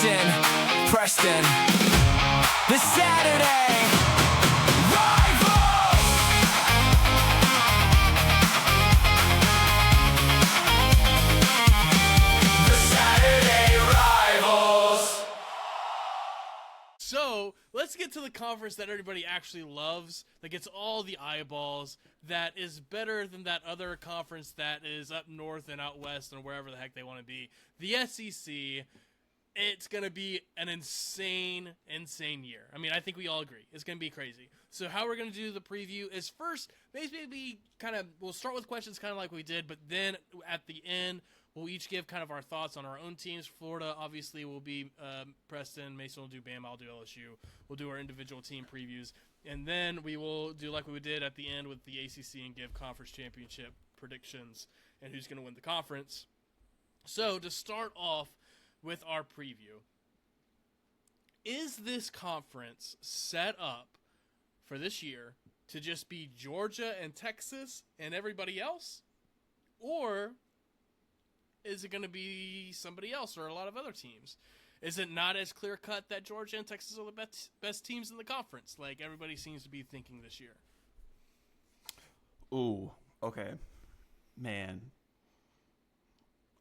Preston, the Saturday Rivals! The Saturday Rivals! So, let's get to the conference that everybody actually loves, that gets all the eyeballs, that is better than that other conference that is up north and out west and wherever the heck they want to be. The SEC. It's going to be an insane year. I mean, I think we all agree. It's going to be crazy. So how we're going to do the preview is first, maybe we'll start with questions kind of like we did, but then at the end, we'll each give kind of our thoughts on our own teams. Florida, obviously, will be Preston. Mason will do Bama. I'll do LSU. We'll do our individual team previews. And then we will do like we did at the end with the ACC and give conference championship predictions and who's going to win the conference. So to start off, with our preview, is this conference set up for this year to just be Georgia and Texas and everybody else? Or is it going to be somebody else or a lot of other teams? Is it not as clear-cut that Georgia and Texas are the best teams in the conference, like everybody seems to be thinking this year? Ooh, okay. Man.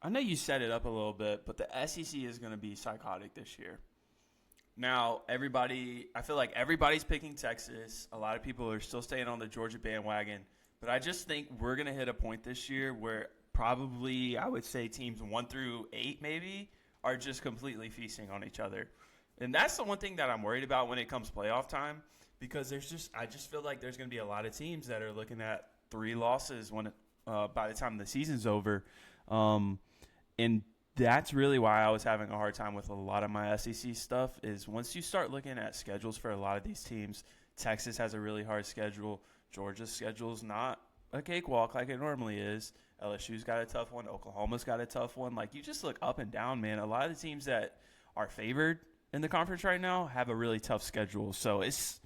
I know you set it up a little bit, but the SEC is going to be psychotic this year. Now, I feel like everybody's picking Texas. A lot of people are still staying on the Georgia bandwagon. But I just think we're going to hit a point this year where probably, I would say, teams 1 through 8 maybe are just completely feasting on each other. And that's the one thing that I'm worried about when it comes playoff time, because I just feel like there's going to be a lot of teams that are looking at 3 losses by the time the season's over. And that's really why I was having a hard time with a lot of my SEC stuff is once you start looking at schedules for a lot of these teams, Texas has a really hard schedule. Georgia's schedule's not a cakewalk like it normally is. LSU's got a tough one. Oklahoma's got a tough one. Like, you just look up and down, man. A lot of the teams that are favored in the conference right now have a really tough schedule. So it's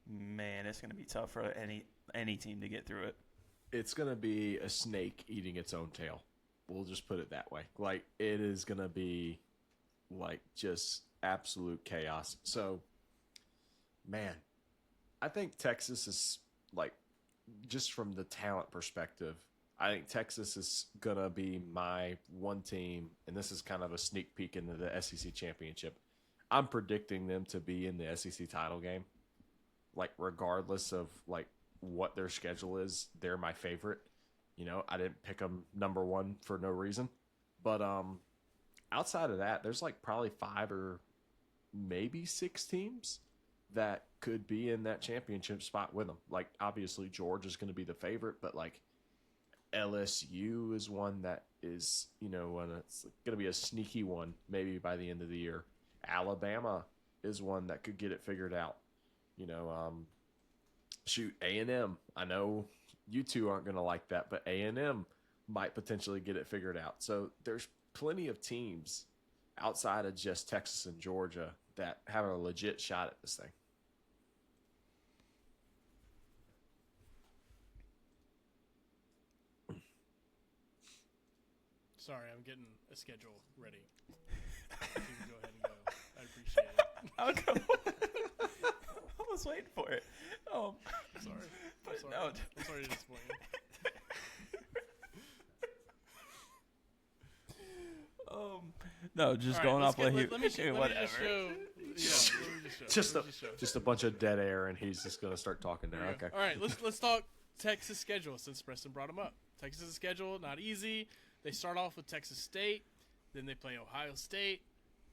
going to be tough for any team to get through it. It's going to be a snake eating its own tail. We'll just put it that way. Like, it is going to be, like, just absolute chaos. So, man, I think Texas is, like, just from the talent perspective, I think Texas is going to be my one team, and this is kind of a sneak peek into the SEC championship. I'm predicting them to be in the SEC title game. Like, regardless of, like, what their schedule is, they're my favorite. You know, I didn't pick them number 1 for no reason. But outside of that, there's like probably 5 or maybe 6 teams that could be in that championship spot with them. Like, obviously, Georgia's going to be the favorite, but like LSU is one that is, you know, it's going to be a sneaky one maybe by the end of the year. Alabama is one that could get it figured out. You know, A&M. I know you two aren't going to like that, but A&M might potentially get it figured out. So there's plenty of teams outside of just Texas and Georgia that have a legit shot at this thing. Sorry, I'm getting a schedule ready. You can go ahead and go. I appreciate it. I'll go. I was waiting for it. Sorry. But I'm sorry. no. I'm sorry to disappoint you. No, just All going right, off what he. let me show. Just a bunch of dead air, and he's just going to start talking there. Okay. All right, let's talk Texas schedule since Preston brought him up. Texas' schedule, not easy. They start off with Texas State, then they play Ohio State,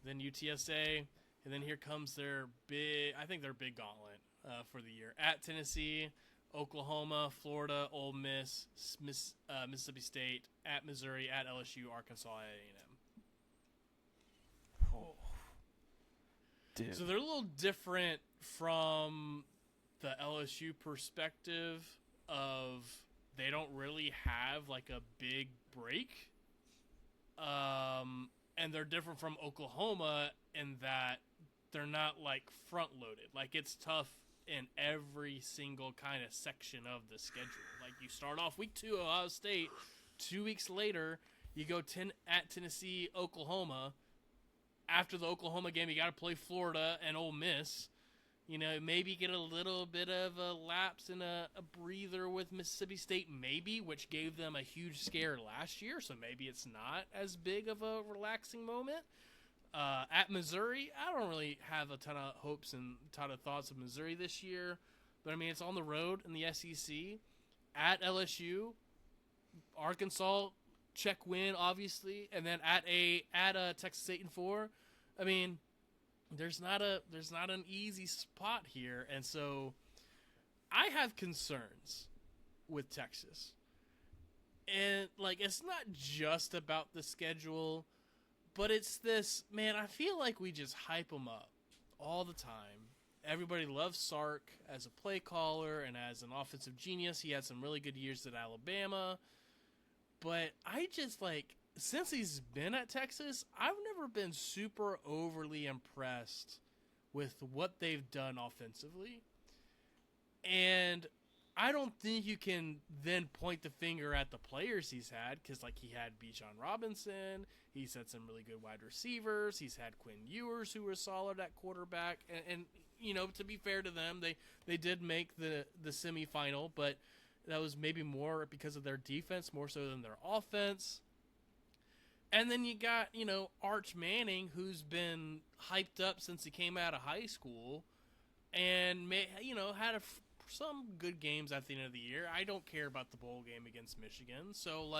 then UTSA, and then here comes their big gauntlet for the year. At Tennessee, Oklahoma, Florida, Ole Miss, Mississippi State, at Missouri, at LSU, Arkansas, at A&M. Oh. Dude. So they're a little different from the LSU perspective of they don't really have like a big break. And they're different from Oklahoma in that they're not like front loaded. Like it's tough in every single kind of section of the schedule. Like you start off week 2 Ohio State, 2 weeks later you go at Tennessee, Oklahoma, after the Oklahoma game, you got to play Florida and Ole Miss. Maybe get a little bit of a lapse and a breather with Mississippi State, maybe, which gave them a huge scare last year, so maybe it's not as big of a relaxing moment. At Missouri, I don't really have a ton of hopes and a ton of thoughts of Missouri this year, but, it's on the road in the SEC. At LSU, Arkansas, check win, obviously, and then at Texas A&M 4, there's not an easy spot here, and so I have concerns with Texas. And it's not just about the schedule, but it's this, man, I feel like we just hype them up all the time. Everybody loves Sark as a play caller and as an offensive genius. He had some really good years at Alabama. But I just, since he's been at Texas, I've never been super overly impressed with what they've done offensively. And I don't think you can then point the finger at the players he's had, because, he had Bijan Robinson, he's had some really good wide receivers, he's had Quinn Ewers, who was solid at quarterback, and to be fair to them, they did make the semifinal, but that was maybe more because of their defense, more so than their offense. And then you got, Arch Manning, who's been hyped up since he came out of high school and, had some good games at the end of the year. I don't care about the bowl game against Michigan. So,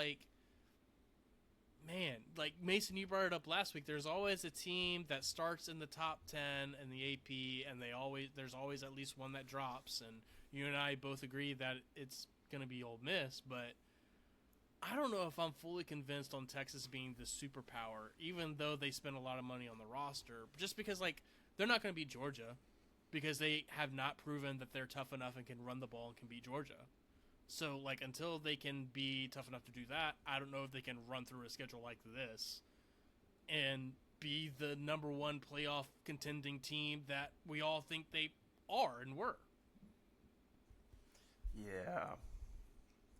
Mason, you brought it up last week. There's always a team that starts in the top 10 in the AP, and there's always at least one that drops. And you and I both agree that it's going to be Ole Miss, but I don't know if I'm fully convinced on Texas being the superpower, even though they spend a lot of money on the roster, just because they're not going to beat Georgia, because they have not proven that they're tough enough and can run the ball and can beat Georgia. So until they can be tough enough to do that, I don't know if they can run through a schedule like this and be the number one playoff contending team that we all think they are and were. Yeah.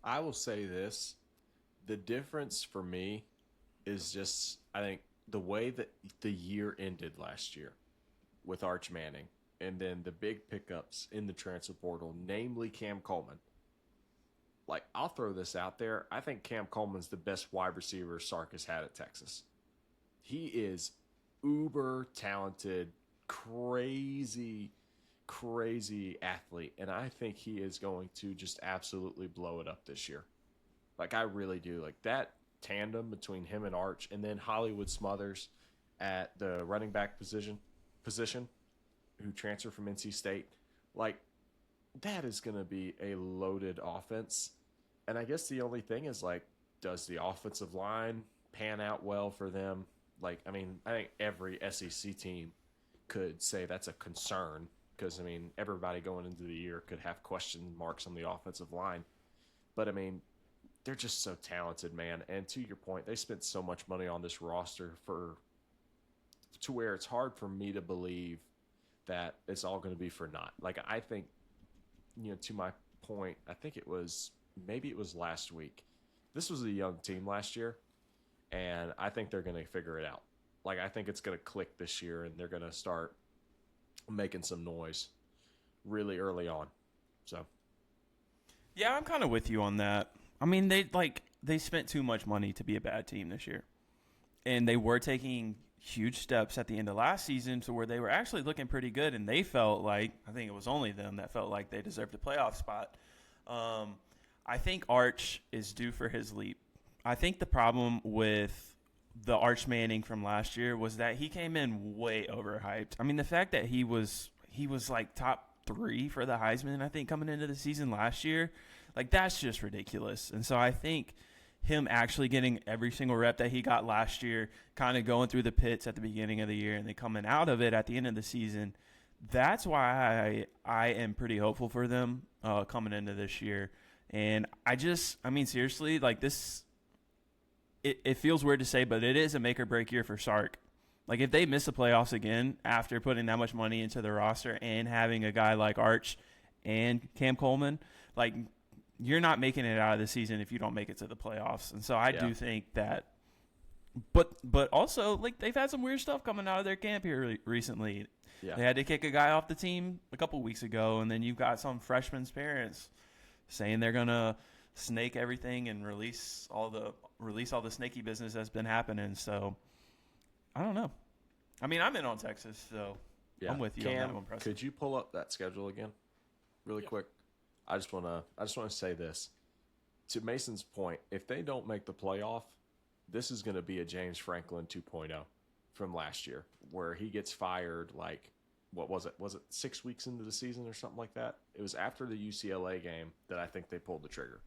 I will say this. The difference for me is just, I think, the way that the year ended last year with Arch Manning and then the big pickups in the transfer portal, namely Cam Coleman. I'll throw this out there. I think Cam Coleman's the best wide receiver Sark has had at Texas. He is uber talented, crazy athlete, and I think he is going to just absolutely blow it up this year. I really do. That tandem between him and Arch, and then Hollywood Smothers at the running back position, who transferred from NC State. That is going to be a loaded offense. And I guess the only thing is, does the offensive line pan out well for them? I think every SEC team could say that's a concern because, everybody going into the year could have question marks on the offensive line. But, they're just so talented, man. And to your point, they spent so much money on this roster to where it's hard for me to believe that it's all going to be for naught. I think, to my point, I think maybe it was last week. This was a young team last year, and I think they're going to figure it out. I think it's going to click this year, and they're going to start making some noise really early on. So, Yeah, I'm kind of with you on that. They spent too much money to be a bad team this year. And they were taking huge steps at the end of last season to where they were actually looking pretty good, and they felt I think it was only them that felt like they deserved a playoff spot. I think Arch is due for his leap. I think the problem with the Arch Manning from last year was that he came in way overhyped. The fact that he was top 3 for the Heisman, I think, coming into the season last year, that's just ridiculous. And so I think him actually getting every single rep that he got last year, kind of going through the pits at the beginning of the year and then coming out of it at the end of the season, that's why I am pretty hopeful for them coming into this year. And seriously, this, it feels weird to say, but it is a make or break year for Sark. If they miss the playoffs again after putting that much money into the roster and having a guy like Arch and Cam Coleman, you're not making it out of the season if you don't make it to the playoffs. And so I do think that But also, like, they've had some weird stuff coming out of their camp here recently. Yeah. They had to kick a guy off the team a couple weeks ago, and then you've got some freshman's parents saying they're gonna snake everything and release all the snaky business that's been happening. So I don't know. I mean, I'm in on Texas, so Yeah. I'm with you Cam, on that one, Preston. could you pull up that schedule again, really quick? I just wanna say this. To Mason's point, if they don't make the playoff, this is gonna be a James Franklin 2.0 from last year, where he gets fired like, what was it? Was it 6 weeks into the season or something like that? It was after the UCLA game that I think they pulled the trigger.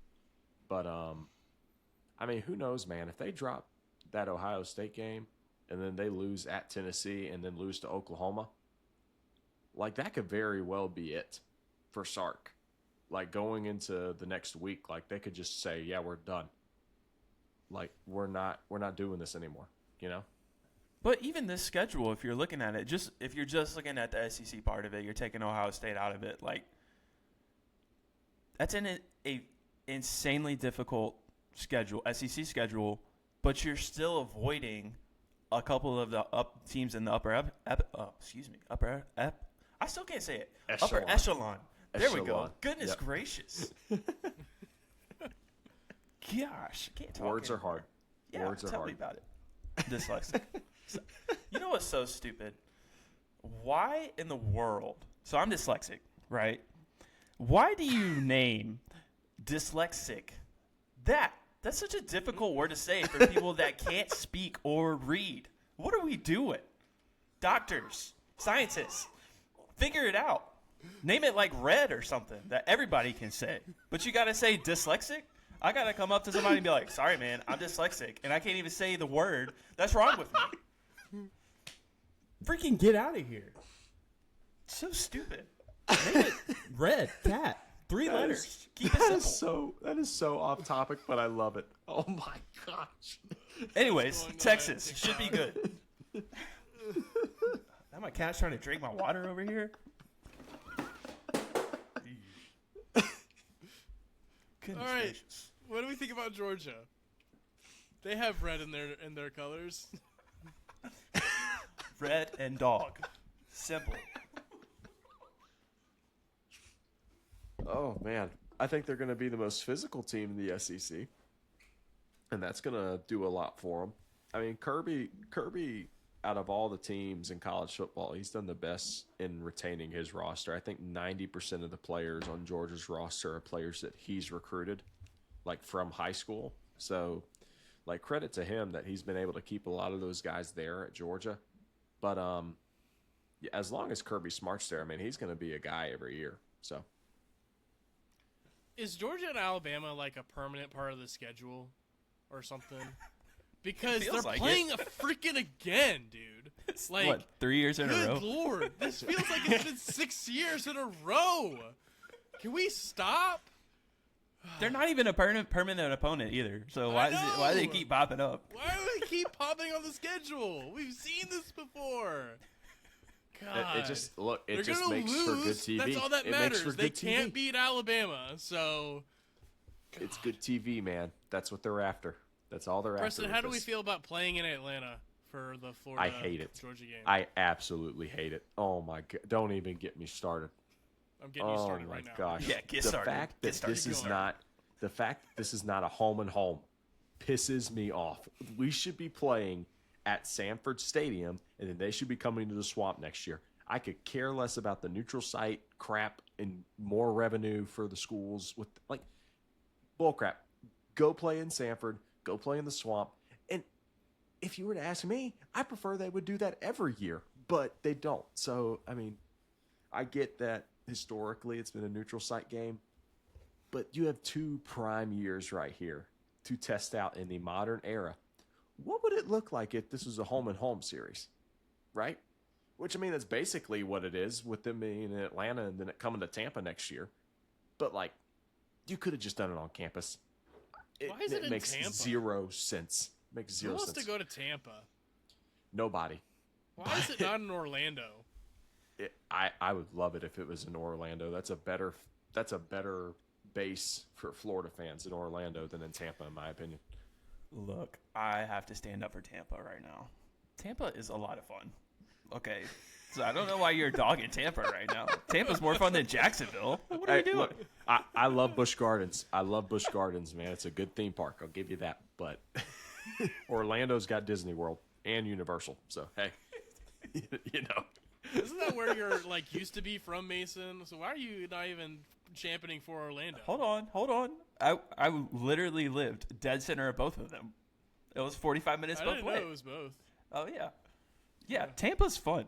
But I mean, who knows, man? If they drop that Ohio State game and then they lose at Tennessee and then lose to Oklahoma, like that could very well be it for Sark. Like going into the next week, like they could just say, "Yeah, we're done. Like we're not doing this anymore." You know? But even this schedule, if you're looking at it, if you're just looking at the SEC part of it, you're taking Ohio State out of it. Like that's a insanely difficult schedule, SEC schedule, but you're still avoiding a couple of the teams in the upper I still can't say it. Echelon. Upper echelon. There we go. Echelon. Goodness Yep. gracious. Gosh, I can't talk Words are anymore. hard. Yeah, Words are tell hard. me about it. Dyslexic. You know what's so stupid? Why in the world? So I'm dyslexic, right? Why do you name dyslexic that's such a difficult word to say for people that can't speak or read? What are we doing? Doctors, scientists, figure it out. Name it like red or something that everybody can say. But you got to say dyslexic? I got to come up to somebody and be like, sorry, man, I'm dyslexic. And I can't even say the word that's wrong with me. Freaking get out of here. So stupid. Name it red cat. 3 That letters. is- Keep it simple. that is so off topic, but I love it. Oh my gosh. Anyways, Going on Texas at should be good. Now my cat's trying to drink my water over here. Goodness All right. gracious. What do we think about Georgia? They have red in their colors. Red and dog. Simple. Oh man, I think they're going to be the most physical team in the SEC, and that's going to do a lot for them. I mean, Kirby, out of all the teams in college football, he's done the best in retaining his roster. I think 90% of the players on Georgia's roster are players that he's recruited, like from high school. So, like credit to him that he's been able to keep a lot of those guys there at Georgia. But yeah, as long as Kirby Smart's there, I mean, he's going to be a guy every year. So. Is Georgia and Alabama like a permanent part of the schedule or something? Because they're Feels like playing a freaking again, dude. Like, What, 3 years in a row? good lord, this feels like it's been 6 years in a row. Can we stop? They're not even a permanent opponent either. So why do they know. keep popping up? Why do they keep popping on the schedule? We've seen this before. God. It just look. It They're just gonna makes lose. for good TV. That's all that it makes matters. for They good can't TV. beat Alabama, so It's good TV, man. That's what they're after. That's all they're Preston, after. how with do we this. feel about playing in Atlanta for the Florida I hate it. Georgia game? I absolutely hate it. Oh my god! Don't even get me started. I'm getting you Oh started my right now. gosh! Yeah, get the started. Fact Get that started. this Get is started. not the fact that this is not a home and home pisses me off. We should be playing at Sanford Stadium, and then they should be coming to the Swamp next year. I could care less about the neutral site crap and more revenue for the schools with like bull crap. Go play in Sanford. Go play in the Swamp. And if you were to ask me, I prefer they would do that every year, but they don't. So, I mean, I get that historically it's been a neutral site game, but you have 2 prime years right here to test out in the modern era. What would it look like if this was a home and home series, right? Which, I mean, that's basically what it is with them being in Atlanta and then it coming to Tampa next year. But, like, you could have just done it on campus. Why is it in makes Tampa? zero sense. Makes Who zero wants sense. to go to Tampa? Nobody. Why is it not in Orlando? I would love it if it was in Orlando. That's a better base for Florida fans in Orlando than in Tampa, in my opinion. Look, I have to stand up for Tampa right now. Tampa is a lot of fun. Okay, so I don't know why you're dogging Tampa right now. Tampa's more fun than Jacksonville. What are we doing? Look, I love Busch Gardens. I love Busch Gardens, man. It's a good theme park. I'll give you that. But Orlando's got Disney World and Universal. So, hey, you know. Isn't that where you're like used to be from, Mason? So why are you not even championing for Orlando? Hold on. I literally lived dead center of both of them. It was 45 minutes I both didn't ways. know it was both. Oh, yeah. Yeah, Tampa's fun.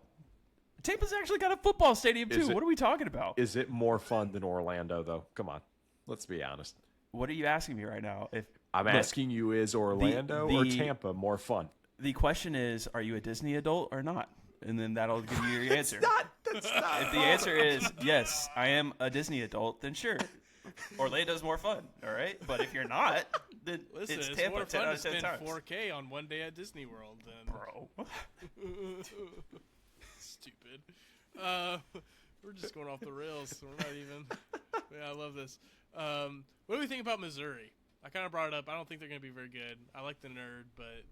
Tampa's actually got a football stadium, too. What are we talking about? Is it more fun than Orlando, though? Come on. Let's be honest. What are you asking me right now? I'm Look, asking you, is Orlando or Tampa more fun? The question is, are you a Disney adult or not? And then that'll give you your answer. That's not. If the answer is yes, I am a Disney adult, then sure. Orlando's more fun, all right? But if you're not, then Listen, it's it's Tampa more 10 fun out to of 10 spend times. 4K on one day at Disney World than Bro. stupid. We're just going off the rails. We're not even. Yeah, I love this. What do we think about Missouri? I kind of brought it up. I don't think they're going to be very good. I like the nerd, but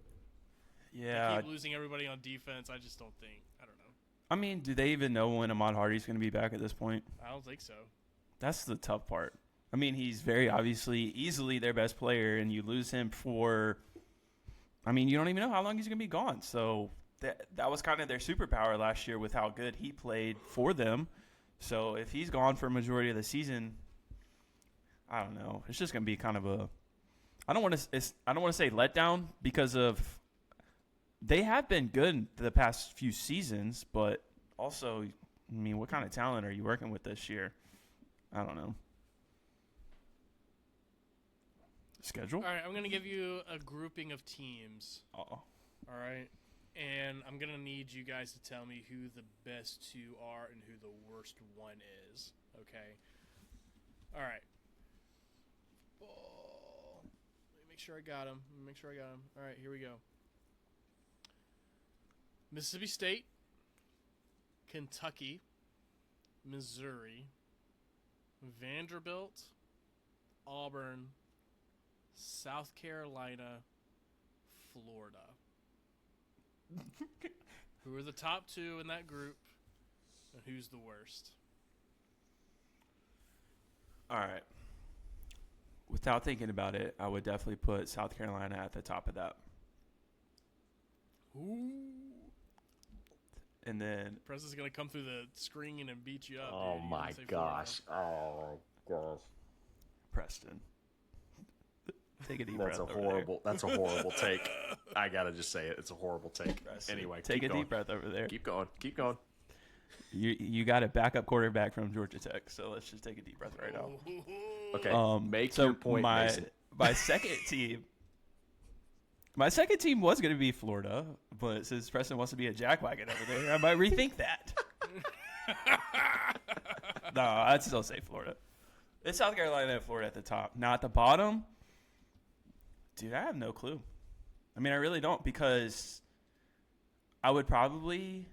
they Yeah. keep losing everybody on defense. I just don't think. I don't know. I mean, do they even know when Ahmad Hardy's going to be back at this point? I don't think so. That's the tough part. I mean, he's very obviously easily their best player, and you lose him for. I mean, you don't even know how long he's going to be gone. So that was kind of their superpower last year with how good he played for them. So if he's gone for a majority of the season, I don't know. It's just going to be kind of a. I don't want to say letdown because of. They have been good the past few seasons, but also, I mean, what kind of talent are you working with this year? I don't know. Schedule? All right, I'm going to give you a grouping of teams. Oh. All right. And I'm going to need you guys to tell me who the best two are and who the worst one is. Okay? All right. Let me make sure I got them. All right, here we go. Mississippi State, Kentucky, Missouri, Vanderbilt, Auburn, South Carolina, Florida. Who are the top two in that group, and who's the worst? All right. Without thinking about it, I would definitely put South Carolina at the top of that. Ooh. And then Preston's going to come through the screen and beat you up. Oh, dude. You're my gonna say Florida. gosh. Oh, gosh. Preston. Take a deep That's breath. a horrible. That's a horrible take. I gotta just say it. It's a horrible take. Preston. Anyway, Take keep a going. deep breath over there. Keep going. Keep going. You got a backup quarterback from Georgia Tech, so let's just take a deep breath right now. Okay. Make so your point, my Mason. my second team. My second team was going to be Florida, but since Preston wants to be a jackwagon over there, I might rethink that. No, I'd still say Florida. It's South Carolina and Florida at the top. Now at the bottom, dude, I have no clue. I mean, I really don't because I would probably.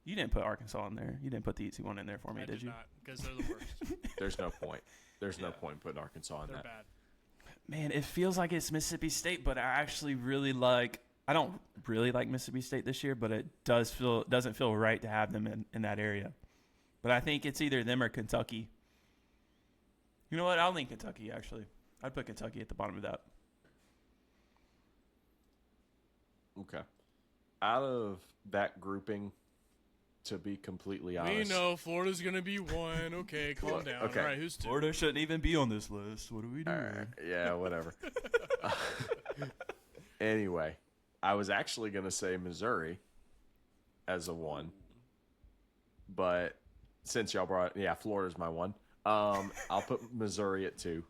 You didn't put Arkansas in there. You didn't put the easy one in there for me, I did you? not, because they're the worst. There's no point. There's no point in putting Arkansas in They're that. bad. Man, it feels like it's Mississippi State, but I actually really like. I don't really like Mississippi State this year, but it doesn't feel right to have them in that area. But I think it's either them or Kentucky. You know what? I'll lean Kentucky. Actually, I'd put Kentucky at the bottom of that. Okay. Out of that grouping, to be completely We honest, know Florida's going to be one. Okay, calm down. Okay. All right, who's two? Florida shouldn't even be on this list. What are we doing? Yeah, whatever. Anyway, I was actually going to say Missouri as a one, but since y'all brought, Florida's my one. I'll put Missouri at two.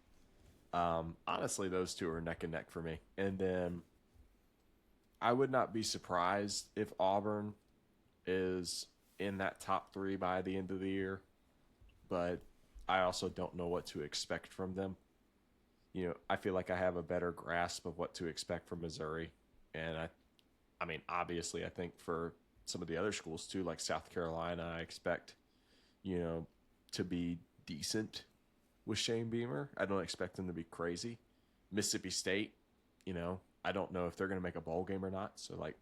Honestly, those two are neck and neck for me. And then I would not be surprised if Auburn is in that top three by the end of the year, but I also don't know what to expect from them. You know, I feel like I have a better grasp of what to expect from Missouri. And I mean, obviously, I think for some of the other schools too, like South Carolina, I expect, to be decent with Shane Beamer. I don't expect them to be crazy. Mississippi State, I don't know if they're going to make a bowl game or not. So, like,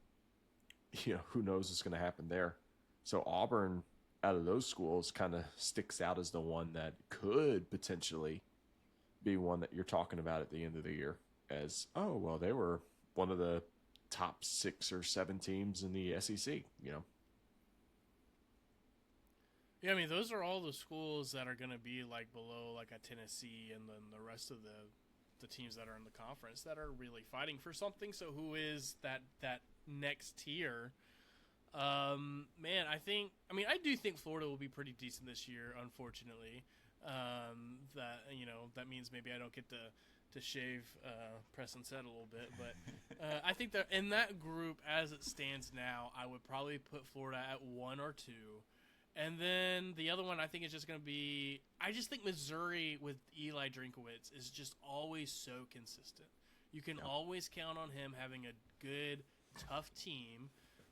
who knows what's going to happen there. So Auburn, out of those schools, kind of sticks out as the one that could potentially be one that you're talking about at the end of the year as, oh, well, they were one of the top 6 or 7 teams in the SEC, Yeah, I mean, those are all the schools that are going to be like below like a Tennessee, and then the rest of the teams that are in the conference that are really fighting for something. So who is that next tier? Man, I do think Florida will be pretty decent this year, unfortunately. That means maybe I don't get to shave Preston Sett a little bit, but I think that in that group as it stands now, I would probably put Florida at 1 or 2. And then the other one I think is just going to be – I just think Missouri with Eli Drinkowitz is just always so consistent. You can always count on him having a good, tough team.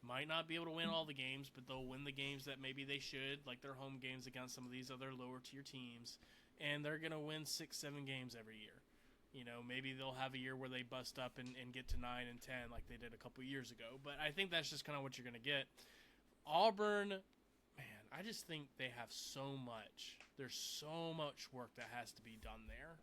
Might not be able to win all the games, but they'll win the games that maybe they should, like their home games against some of these other lower-tier teams. And they're going to win 6-7 games every year. Maybe they'll have a year where they bust up and get to 9 and 10 like they did a couple years ago. But I think that's just kind of what you're going to get. Auburn – man, I just think they have so much. There's so much work that has to be done there.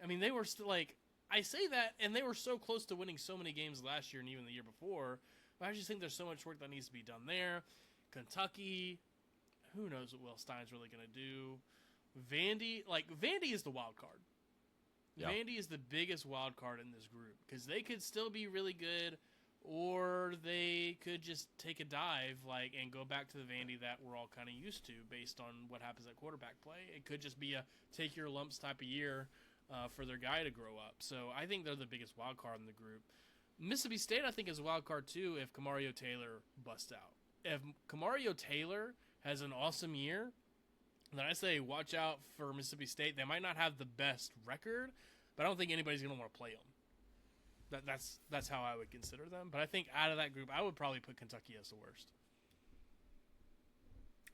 I mean, they were still like, I say that, and they were so close to winning so many games last year and even the year before. But I just think there's so much work that needs to be done there. Kentucky, who knows what Will Stein's really going to do. Vandy is the wild card. Yeah. Vandy is the biggest wild card in this group because they could still be really good, or they could just take a dive and go back to the Vandy that we're all kind of used to based on what happens at quarterback play. It could just be a take your lumps type of year for their guy to grow up. So I think they're the biggest wild card in the group. Mississippi State, I think, is a wild card too if Kamario Taylor busts out. If Kamario Taylor has an awesome year, then I say watch out for Mississippi State. They might not have the best record, but I don't think anybody's going to want to play them. That's how I would consider them. But I think out of that group, I would probably put Kentucky as the worst.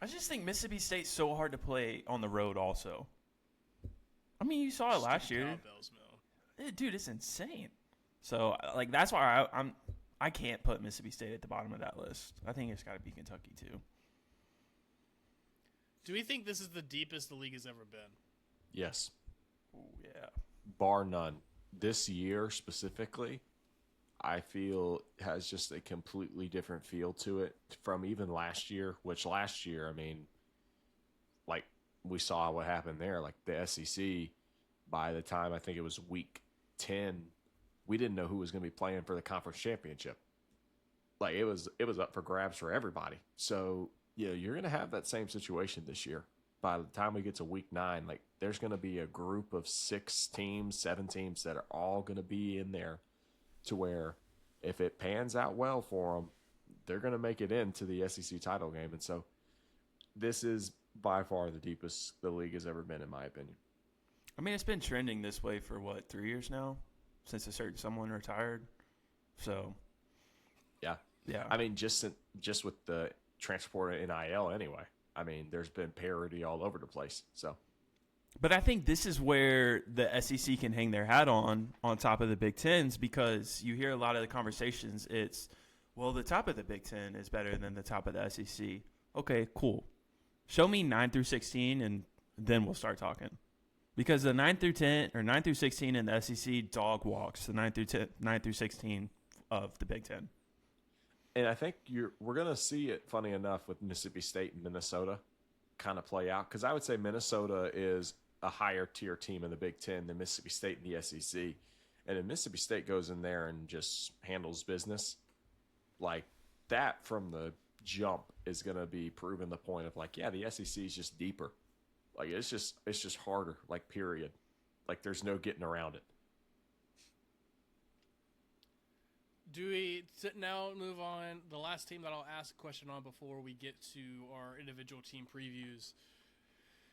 I just think Mississippi State's so hard to play on the road also. I mean, you saw it last year. Cowbells, Mill. Dude, it's insane. So, that's why I can't put Mississippi State at the bottom of that list. I think it's got to be Kentucky, too. Do we think this is the deepest the league has ever been? Yes. Ooh, yeah. Bar none. This year specifically, I feel has just a completely different feel to it from even last year, which last year, I mean, like we saw what happened there. Like the SEC, by the time I think it was week 10, we didn't know who was going to be playing for the conference championship. Like it was up for grabs for everybody. So, you're going to have that same situation this year. By the time we get to week 9, like there's going to be a group of 6 teams, 7 teams that are all going to be in there to where if it pans out well for them, they're going to make it into the SEC title game. And so this is by far the deepest the league has ever been, in my opinion. I mean, it's been trending this way for, 3 years now since a certain someone retired. So, yeah. Yeah. I mean, just with the transport NIL anyway. I mean, there's been parity all over the place. So, but I think this is where the SEC can hang their hat on top of the Big Tens, because you hear a lot of the conversations. It's, well, the top of the Big Ten is better than the top of the SEC. Okay, cool. Show me 9 through 16, and then we'll start talking. Because the 9 through 10 or 9 through 16 in the SEC dog walks the 9 through 16 of the Big Ten. And I think we're going to see it, funny enough, with Mississippi State and Minnesota kind of play out. Because I would say Minnesota is a higher tier team in the Big Ten than Mississippi State in the SEC. And if Mississippi State goes in there and just handles business, like that from the jump is going to be proving the point of like, yeah, the SEC is just deeper. Like it's just harder, like period. Like there's no getting around it. Do we now move on? The last team that I'll ask a question on before we get to our individual team previews.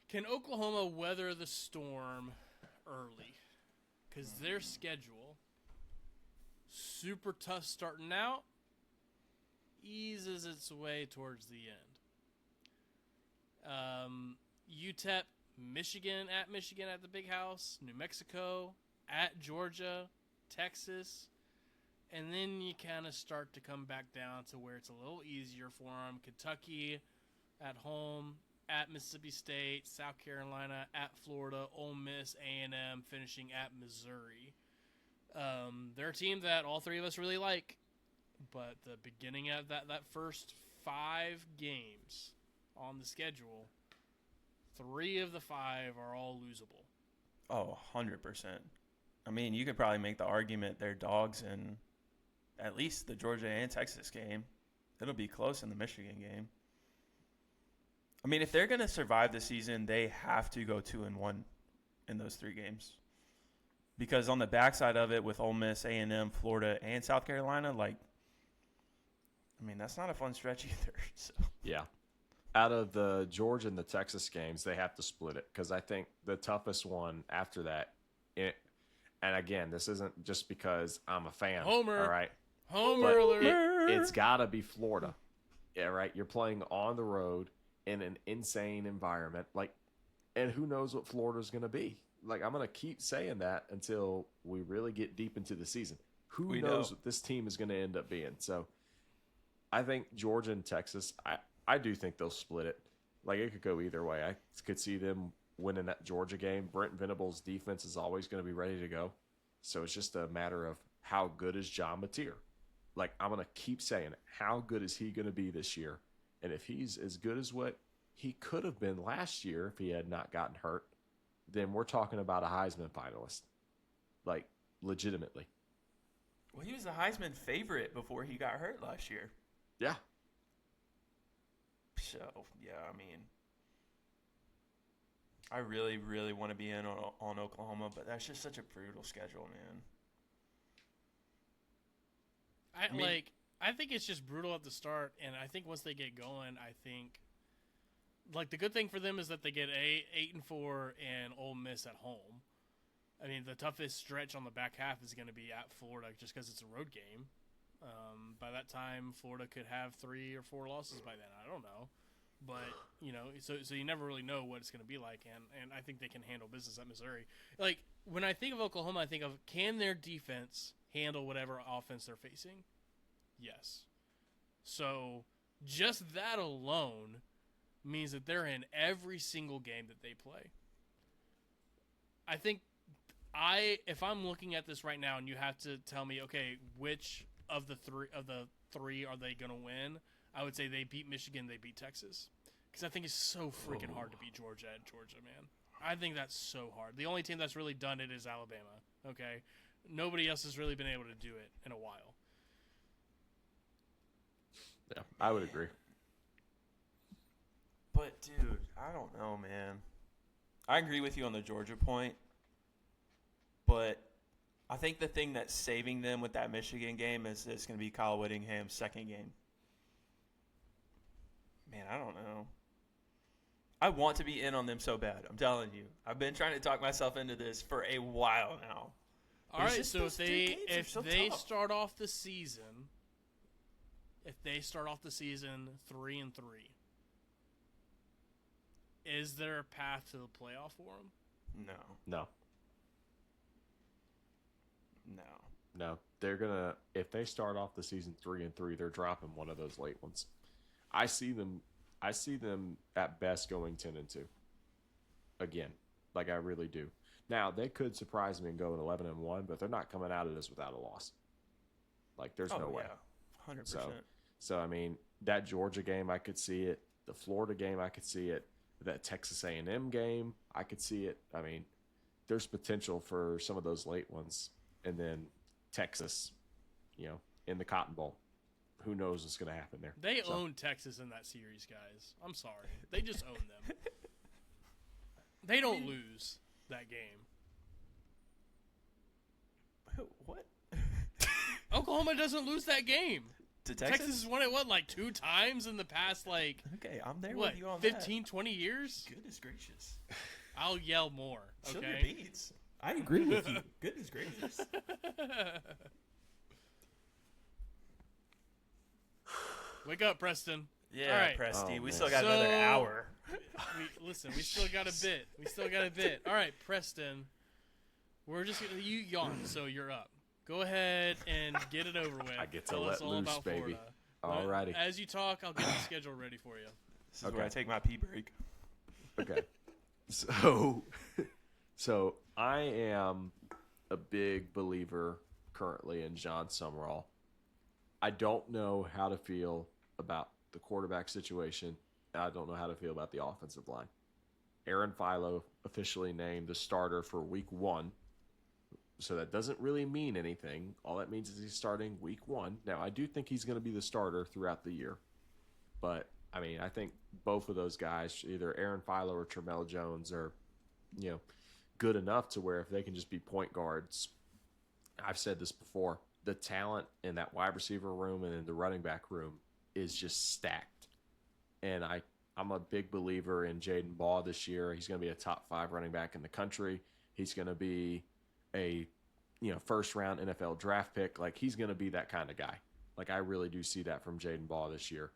Can Oklahoma weather the storm early? Because their schedule, super tough starting out, eases its way towards the end. UTEP, Michigan at the Big House, New Mexico, at Georgia, Texas, and then you kind of start to come back down to where it's a little easier for them. Kentucky at home, at Mississippi State, South Carolina, at Florida, Ole Miss, A&M, finishing at Missouri. They're a team that all three of us really like, but the beginning of that first 5 games on the schedule, 3 of the 5 are all losable. Oh, 100%. I mean, you could probably make the argument they're dogs in at least the Georgia and Texas game. It'll be close in the Michigan game. I mean, if they're going to survive the season, they have to go 2-1 in those 3 games. Because on the backside of it, with Ole Miss, A&M, Florida, and South Carolina, like, I mean, that's not a fun stretch either. So. Yeah. Out of the Georgia and the Texas games, they have to split it because I think the toughest one after that, and again, this isn't just because I'm a fan. Homer. All right. Homer But alert. it's got to be Florida. Yeah, right. You're playing on the road in an insane environment. Like, and who knows what Florida's going to be. Like, I'm going to keep saying that until we really get deep into the season. Who We knows know. what this team is going to end up being? So I think Georgia and Texas, I do think they'll split it. Like, it could go either way. I could see them winning that Georgia game. Brent Venables' defense is always going to be ready to go. So it's just a matter of how good is John Mateer. Like, I'm going to keep saying it. How good is he going to be this year? And if he's as good as what he could have been last year if he had not gotten hurt, then we're talking about a Heisman finalist. Like, legitimately. Well, he was the Heisman favorite before he got hurt last year. Yeah. So, yeah, I mean, I really, really want to be in on Oklahoma, but that's just such a brutal schedule, man. I think it's just brutal at the start, and I think once they get going, I think like the good thing for them is that they get 8-4 and Ole Miss at home. I mean, the toughest stretch on the back half is going to be at Florida just because it's a road game. By that time, Florida could have 3 or 4 losses by then. I don't know. But, you know, so you never really know what it's going to be like, and I think they can handle business at Missouri. Like, when I think of Oklahoma, I think of, can their defense handle whatever offense they're facing? Yes. So, just that alone means that they're in every single game that they play. I think if I'm looking at this right now and you have to tell me, okay, which of the three are they going to win? I would say they beat Michigan, they beat Texas. Because I think it's so freaking hard to beat Georgia at Georgia, man. I think that's so hard. The only team that's really done it is Alabama, okay? Nobody else has really been able to do it in a while. Yeah, I would agree. But, dude, I don't know, man. I agree with you on the Georgia point, but I think the thing that's saving them with that Michigan game is it's going to be Kyle Whittingham's second game. Man, I don't know. I want to be in on them so bad. I'm telling you. I've been trying to talk myself into this for a while now. All It's right, just so those two games are if so they tough. start off the season 3-3, is there a path to the playoff for them? No. No, they're gonna. If they start off the season 3-3, they're dropping one of those late ones. I see them at best going 10-2. Again, like I really do. Now they could surprise me and go 11-1, but they're not coming out of this without a loss. Like there's no way. 100%. So I mean, that Georgia game, I could see it. The Florida game, I could see it. That Texas A&M game, I could see it. I mean, there's potential for some of those late ones, and then Texas, you know, in the Cotton Bowl. Who knows what's going to happen there? They own Texas in that series, guys. I'm sorry. They just own them. They don't lose that game. What? Oklahoma doesn't lose that game. To Texas? Texas has won it, like 2 times in the past, like, Okay, I'm there what, with you on 15, 20 years? that. Goodness gracious. I'll yell more, Chill your okay? beats. I agree with you. Goodness gracious. Wake up, Preston. Yeah, All right. Presty. Oh, we man. still got another So- hour. We still got a bit. All right, Preston. We're just gonna, you yawn, so you're up. Go ahead and get it over with. I get to Tell us let all loose, about baby. Florida. Alrighty. As you talk, I'll get the schedule ready for you. This is where I take my pee break. Okay. So I am a big believer currently in John Summerall. I don't know how to feel about the quarterback situation. I don't know how to feel about the offensive line. Aaron Philo officially named the starter for week 1. So that doesn't really mean anything. All that means is he's starting week 1. Now, I do think he's going to be the starter throughout the year. But, I mean, I think both of those guys, either Aaron Philo or Tramel Jones, are, good enough to where if they can just be point guards. I've said this before. The talent in that wide receiver room and in the running back room is just stacked. And I'm a big believer in Jaden Baugh this year. He's going to be a top 5 running back in the country. He's going to be a first round NFL draft pick. Like, he's going to be that kind of guy. Like, I really do see that from Jaden Baugh this year.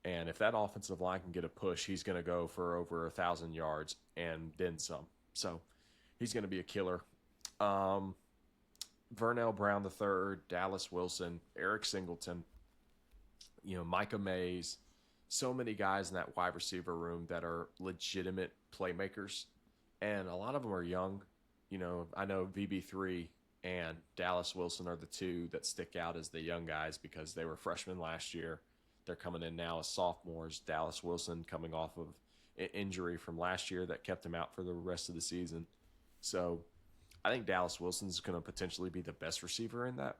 And if that offensive line can get a push, he's going to go for over 1,000 yards and then some. So he's going to be a killer. Vernell Brown III, Dallas Wilson, Eric Singleton, Micah Mays, so many guys in that wide receiver room that are legitimate playmakers. And a lot of them are young. I know VB3 and Dallas Wilson are the two that stick out as the young guys because they were freshmen last year. They're coming in now as sophomores. Dallas Wilson coming off of an injury from last year that kept him out for the rest of the season. So I think Dallas Wilson's going to potentially be the best receiver in that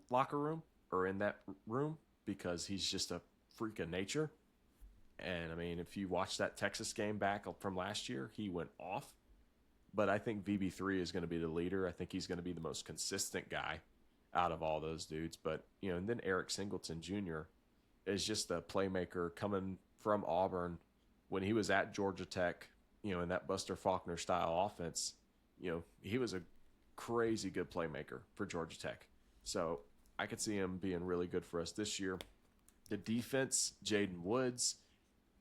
locker room or in that room because he's just a freak of nature. And, I mean, if you watch that Texas game back from last year, he went off. But I think VB3 is going to be the leader. I think he's going to be the most consistent guy out of all those dudes. But, and then Eric Singleton Jr. is just a playmaker coming from Auburn. When he was at Georgia Tech, in that Buster Faulkner style offense, he was a crazy good playmaker for Georgia Tech. So I could see him being really good for us this year. The defense, Jaden Woods,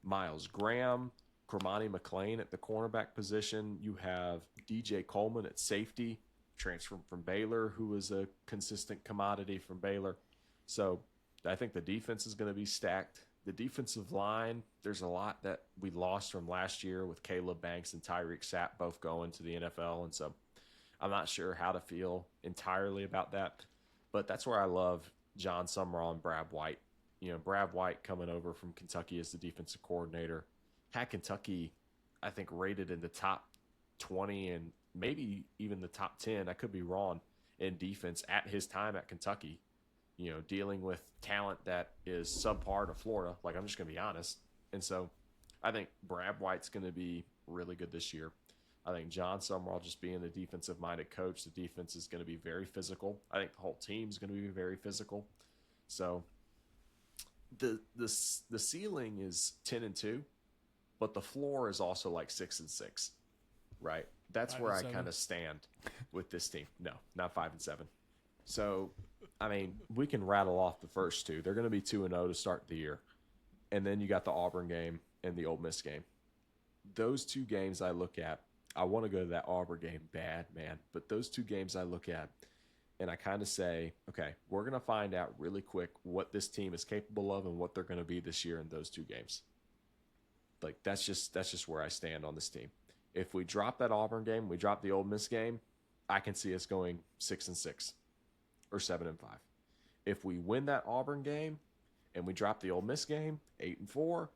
Miles Graham, Cormani McClain at the cornerback position. You have DJ Coleman at safety, transferred from Baylor, who was a consistent commodity from Baylor. So I think the defense is going to be stacked. The defensive line, there's a lot that we lost from last year with Caleb Banks and Tyreek Sapp both going to the NFL. And so I'm not sure how to feel entirely about that. But that's where I love John Summerall and Brad White. Brad White coming over from Kentucky as the defensive coordinator. Had Kentucky, I think, rated in the top 20 and maybe even the top 10. I could be wrong in defense at his time at Kentucky. Dealing with talent that is subpar to Florida. Like, I'm just going to be honest. And so I think Brad White's going to be really good this year. I think John Summerall, just being a defensive-minded coach, the defense is going to be very physical. I think the whole team's going to be very physical. So the ceiling is 10-2, but the floor is also like 6-6, right? That's where I kind of stand with this team. No, not 5-7. So, I mean, we can rattle off the first two. They're going to be 2-0 to start the year. And then you got the Auburn game and the Ole Miss game. Those two games I look at, I want to go to that Auburn game bad, man. But those two games I look at, and I kind of say, okay, we're going to find out really quick what this team is capable of and what they're going to be this year in those two games. Like, that's just where I stand on this team. If we drop that Auburn game, we drop the Ole Miss game, I can see us going 6-6 or 7-5. If we win that Auburn game and we drop the Ole Miss game, 8-4.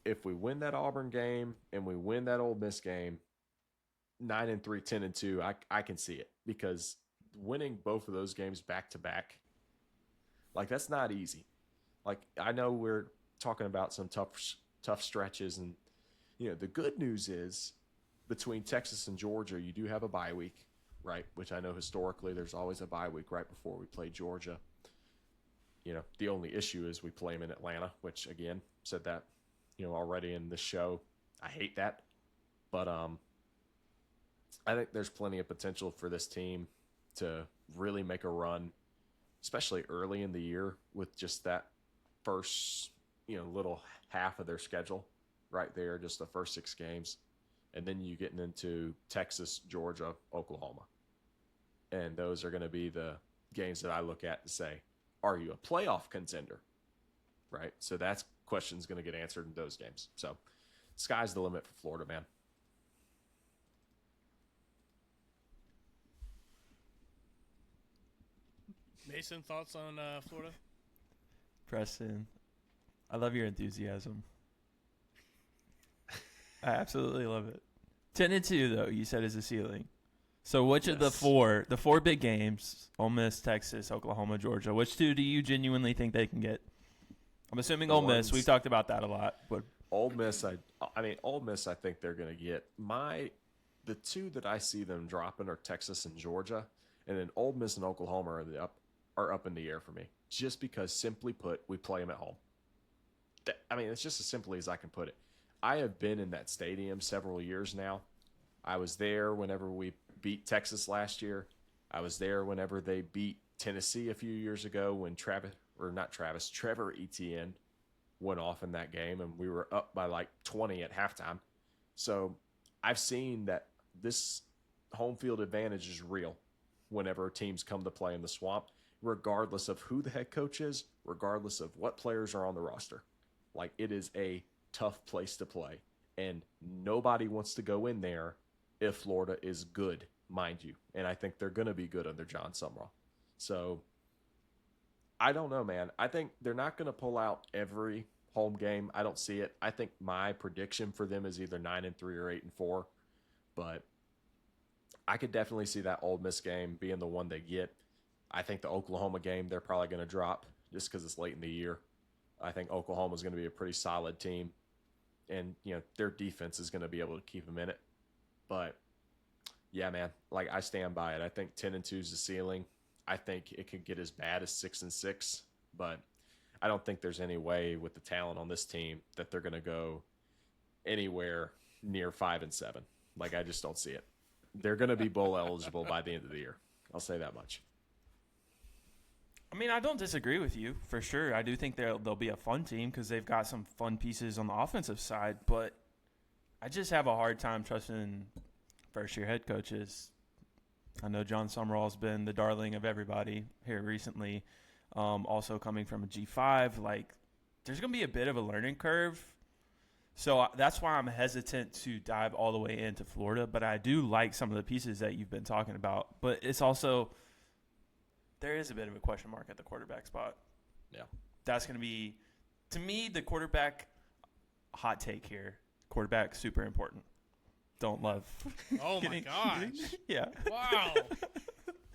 If we win that Auburn game and we win that Ole Miss game, 9-3, 10-2, I can see it, because winning both of those games back to back, like, that's not easy. Like, I know we're talking about some tough stretches, and the good news is between Texas and Georgia, you do have a bye week, right? Which I know historically there's always a bye week right before we play Georgia. The only issue is we play them in Atlanta, which, again, said that already in this show. I hate that, but I think there's plenty of potential for this team to really make a run, especially early in the year with just that first little half of their schedule right there, just the first 6 games. And then you getting into Texas, Georgia, Oklahoma. And those are going to be the games that I look at and say, are you a playoff contender? Right? So that's question's going to get answered in those games. So sky's the limit for Florida, man. Mason, thoughts on Florida? Preston, I love your enthusiasm. I absolutely love it. 10-2 though, you said is the ceiling. So which of the four big games, Ole Miss, Texas, Oklahoma, Georgia, which two do you genuinely think they can get? I'm assuming Ole Miss. We've talked about that a lot. But Ole Miss, Ole Miss, I think they're going to get the two that I see them dropping are Texas and Georgia, and then Ole Miss and Oklahoma are up in the air for me. Just because, simply put, we play them at home. It's just as simply as I can put it. I have been in that stadium several years now. I was there whenever we beat Texas last year. I was there whenever they beat Tennessee a few years ago when Trevor Etienne went off in that game, and we were up by like 20 at halftime. So I've seen that this home field advantage is real whenever teams come to play in the Swamp, regardless of who the head coach is, regardless of what players are on the roster. Like, it is a tough place to play, and nobody wants to go in there if Florida is good, mind you. And I think they're going to be good under John Sumrall. So I don't know, man. I think they're not going to pull out every home game. I don't see it. I think my prediction for them is either 9-3 or 8-4, but I could definitely see that Ole Miss game being the one they get. I think the Oklahoma game they're probably going to drop just because it's late in the year. I think Oklahoma is going to be a pretty solid team, and their defense is going to be able to keep them in it. But yeah, man, like, I stand by it. I think 10-2 is the ceiling. I think it could get as bad as 6-6, but I don't think there's any way with the talent on this team that they're going to go anywhere near 5-7. Like, I just don't see it. They're going to be bowl eligible by the end of the year. I'll say that much. I don't disagree with you for sure. I do think they'll be a fun team because they've got some fun pieces on the offensive side, but I just have a hard time trusting first-year head coaches. I know John Sumrall's been the darling of everybody here recently. Also coming from a G5, like, there's going to be a bit of a learning curve. So that's why I'm hesitant to dive all the way into Florida, but I do like some of the pieces that you've been talking about. But it's also, there is a bit of a question mark at the quarterback spot. Yeah. That's going to be, to me, the quarterback hot take here. Quarterback, super important. Don't love. Oh, my gosh. Yeah. Wow.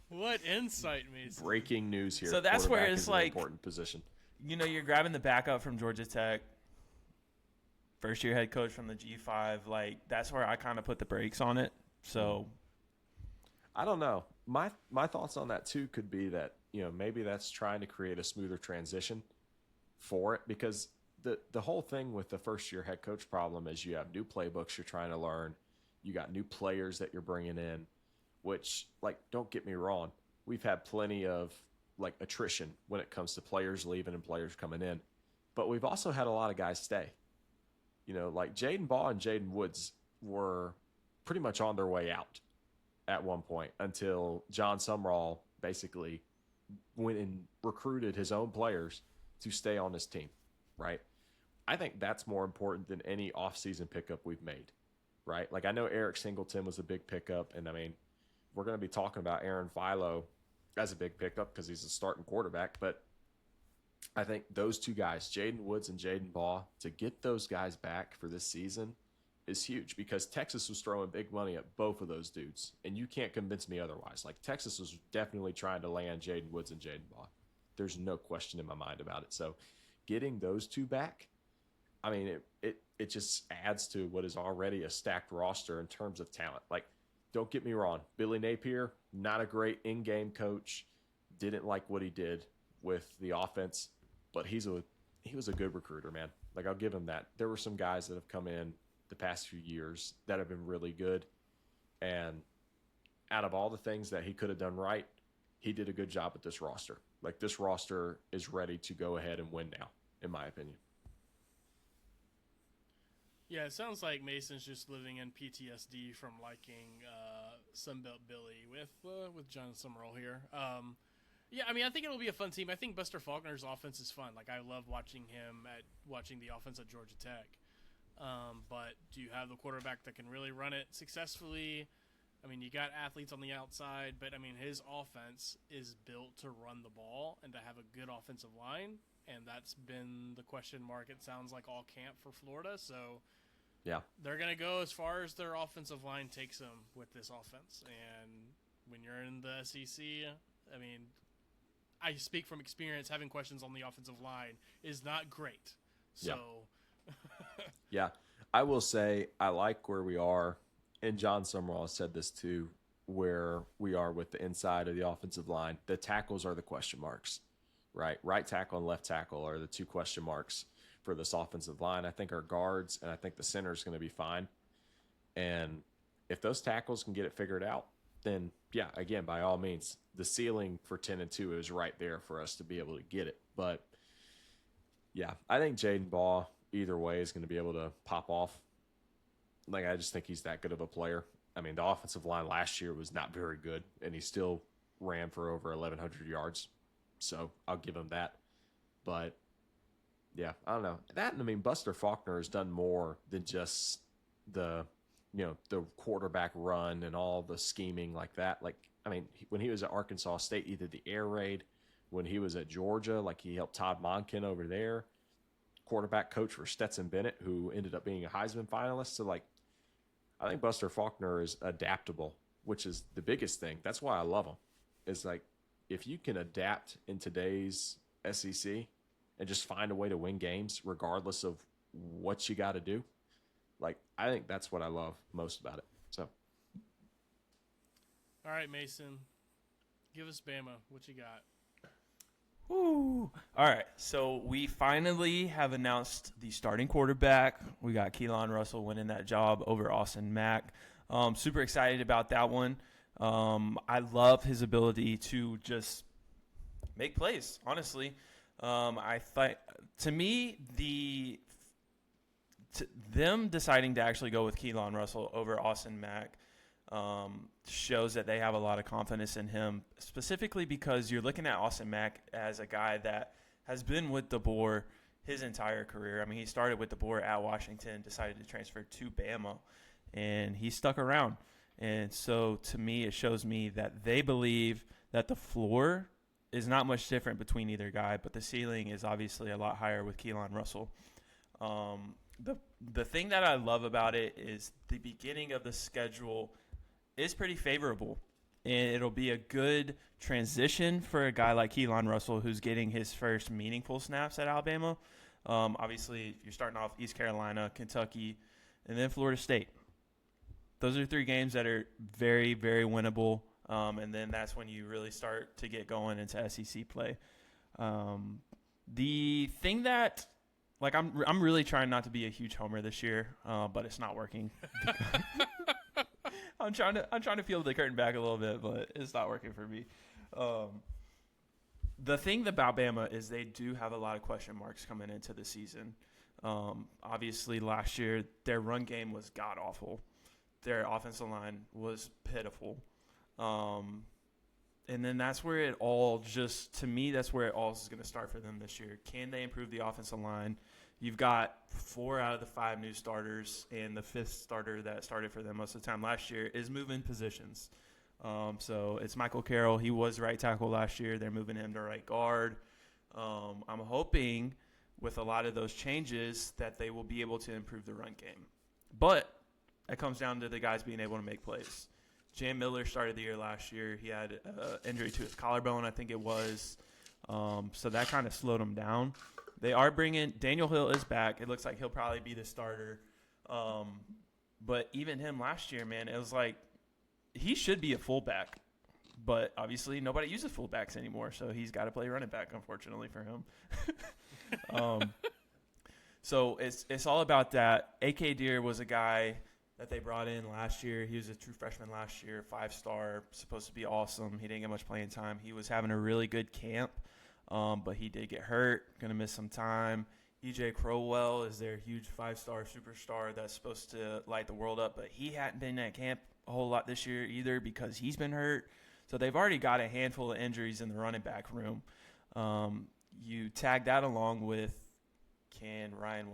What insight, Mason. Breaking news here. So that's where Quarterback it's is an like, important position. You're grabbing the backup from Georgia Tech, first-year head coach from the G5. Like, that's where I kind of put the brakes on it. So I don't know. My thoughts on that too could be that maybe that's trying to create a smoother transition for it, because the whole thing with the first-year head coach problem is you have new playbooks you're trying to learn, you got new players that you're bringing in, which, like, don't get me wrong, we've had plenty of like attrition when it comes to players leaving and players coming in, but we've also had a lot of guys stay. Like Jaden Baugh and Jaden Woods were pretty much on their way out at one point until John Sumrall basically went and recruited his own players to stay on his team, right? I think that's more important than any offseason pickup we've made, right? Like, I know Eric Singleton was a big pickup, and we're going to be talking about Aaron Philo as a big pickup because he's a starting quarterback, but I think those two guys, Jaden Woods and Jaden Baugh, to get those guys back for this season is huge, because Texas was throwing big money at both of those dudes, and you can't convince me otherwise. Like, Texas was definitely trying to land Jaden Woods and Jaden Baugh. There's no question in my mind about it. So getting those two back, it just adds to what is already a stacked roster in terms of talent. Like, don't get me wrong, Billy Napier, not a great in-game coach, didn't like what he did with the offense, but he was a good recruiter, man. Like, I'll give him that. There were some guys that have come in the past few years that have been really good, and out of all the things that he could have done right, he did a good job with this roster. Like, this roster is ready to go ahead and win now, in my opinion. Yeah, it sounds like Mason's just living in PTSD from liking Sunbelt Billy with John Summerall here. Yeah, I mean, I think it'll be a fun team. I think Buster Faulkner's offense is fun. Like, I love watching watching the offense at Georgia Tech. But do you have the quarterback that can really run it successfully? I mean, you got athletes on the outside, but I mean, his offense is built to run the ball and to have a good offensive line, and that's been the question mark. It sounds like all camp for Florida, so Yeah. they're gonna go as far as their offensive line takes them with this offense. And when you're in the SEC, I mean, I speak from experience. Having questions on the offensive line is not great. So. Yeah. I will say I like where we are, and John Summerall said this too, where we are with the inside of the offensive line. The tackles are the question marks, right? Right tackle and left tackle are the two question marks for this offensive line. I think our guards and I think the center is going to be fine. And if those tackles can get it figured out, then yeah, again, by all means, the ceiling for 10-2 is right there for us to be able to get it. But yeah, I think Jaden Baugh either way is going to be able to pop off. Like, I just think he's that good of a player. I mean, the offensive line last year was not very good, and he still ran for over 1,100 yards. So I'll give him that. But yeah, I don't know. That, I mean, Buster Faulkner has done more than just the quarterback run and all the scheming like that. Like, I mean, when he was at Arkansas State, he did the air raid. When he was at Georgia, like, he helped Todd Monken over there, quarterback coach for Stetson Bennett, who ended up being a Heisman finalist. So, like, I think Buster Faulkner is adaptable, which is the biggest thing. That's why I love him. It's like, if you can adapt in today's SEC and just find a way to win games regardless of what you got to do, like, I think that's what I love most about it. So, All right, Mason, give us Bama. What you got? Woo. All right, so we finally have announced the starting quarterback. We got Keelan Russell winning that job over Austin Mack. Super excited about that one. I love his ability to just make plays, honestly. I thought, to me, them deciding to actually go with Keelan Russell over Austin Mack shows that they have a lot of confidence in him, specifically because you're looking at Austin Mack as a guy that has been with DeBoer his entire career. I mean, he started with DeBoer at Washington, decided to transfer to Bama, and he stuck around. And so, to me, it shows me that they believe that the floor is not much different between either guy, but the ceiling is obviously a lot higher with Keelan Russell. The thing that I love about it is the beginning of the schedule is pretty favorable, and it'll be a good transition for a guy like Keelan Russell, who's getting his first meaningful snaps at Alabama. Obviously, you're starting off East Carolina, Kentucky, and then Florida State. Those are three games that are very, very winnable, and then that's when you really start to get going into SEC play. The thing that, like, I'm really trying not to be a huge homer this year, but it's not working. I'm trying to peel the curtain back a little bit, but it's not working for me. The thing about Bama is they do have a lot of question marks coming into the season. Obviously, last year their run game was god awful. Their offensive line was pitiful. And then that's where it all to me, that's where it all is going to start for them this year. Can they improve the offensive line? You've got 4 out of the 5 new starters, and the 5th starter that started for them most of the time last year is moving positions. So it's Michael Carroll. He was right tackle last year. They're moving him to right guard. I'm hoping with a lot of those changes that they will be able to improve the run game. But it comes down to the guys being able to make plays. Jam Miller started the year last year. He had an injury to his collarbone, I think it was. So that kind of slowed him down. They are bringing – Daniel Hill is back. It looks like he'll probably be the starter. But even him last year, man, it was like he should be a fullback. But obviously nobody uses fullbacks anymore, so he's got to play running back, unfortunately for him. So it's all about that. A.K. Deer was a guy that they brought in last year. He was a true freshman last year, 5-star, supposed to be awesome. He didn't get much playing time. He was having a really good camp. But he did get hurt, going to miss some time. E.J. Crowell is their huge 5-star superstar that's supposed to light the world up, but he hadn't been at camp a whole lot this year either because he's been hurt. So they've already got a handful of injuries in the running back room. You tag that along with, can Ryan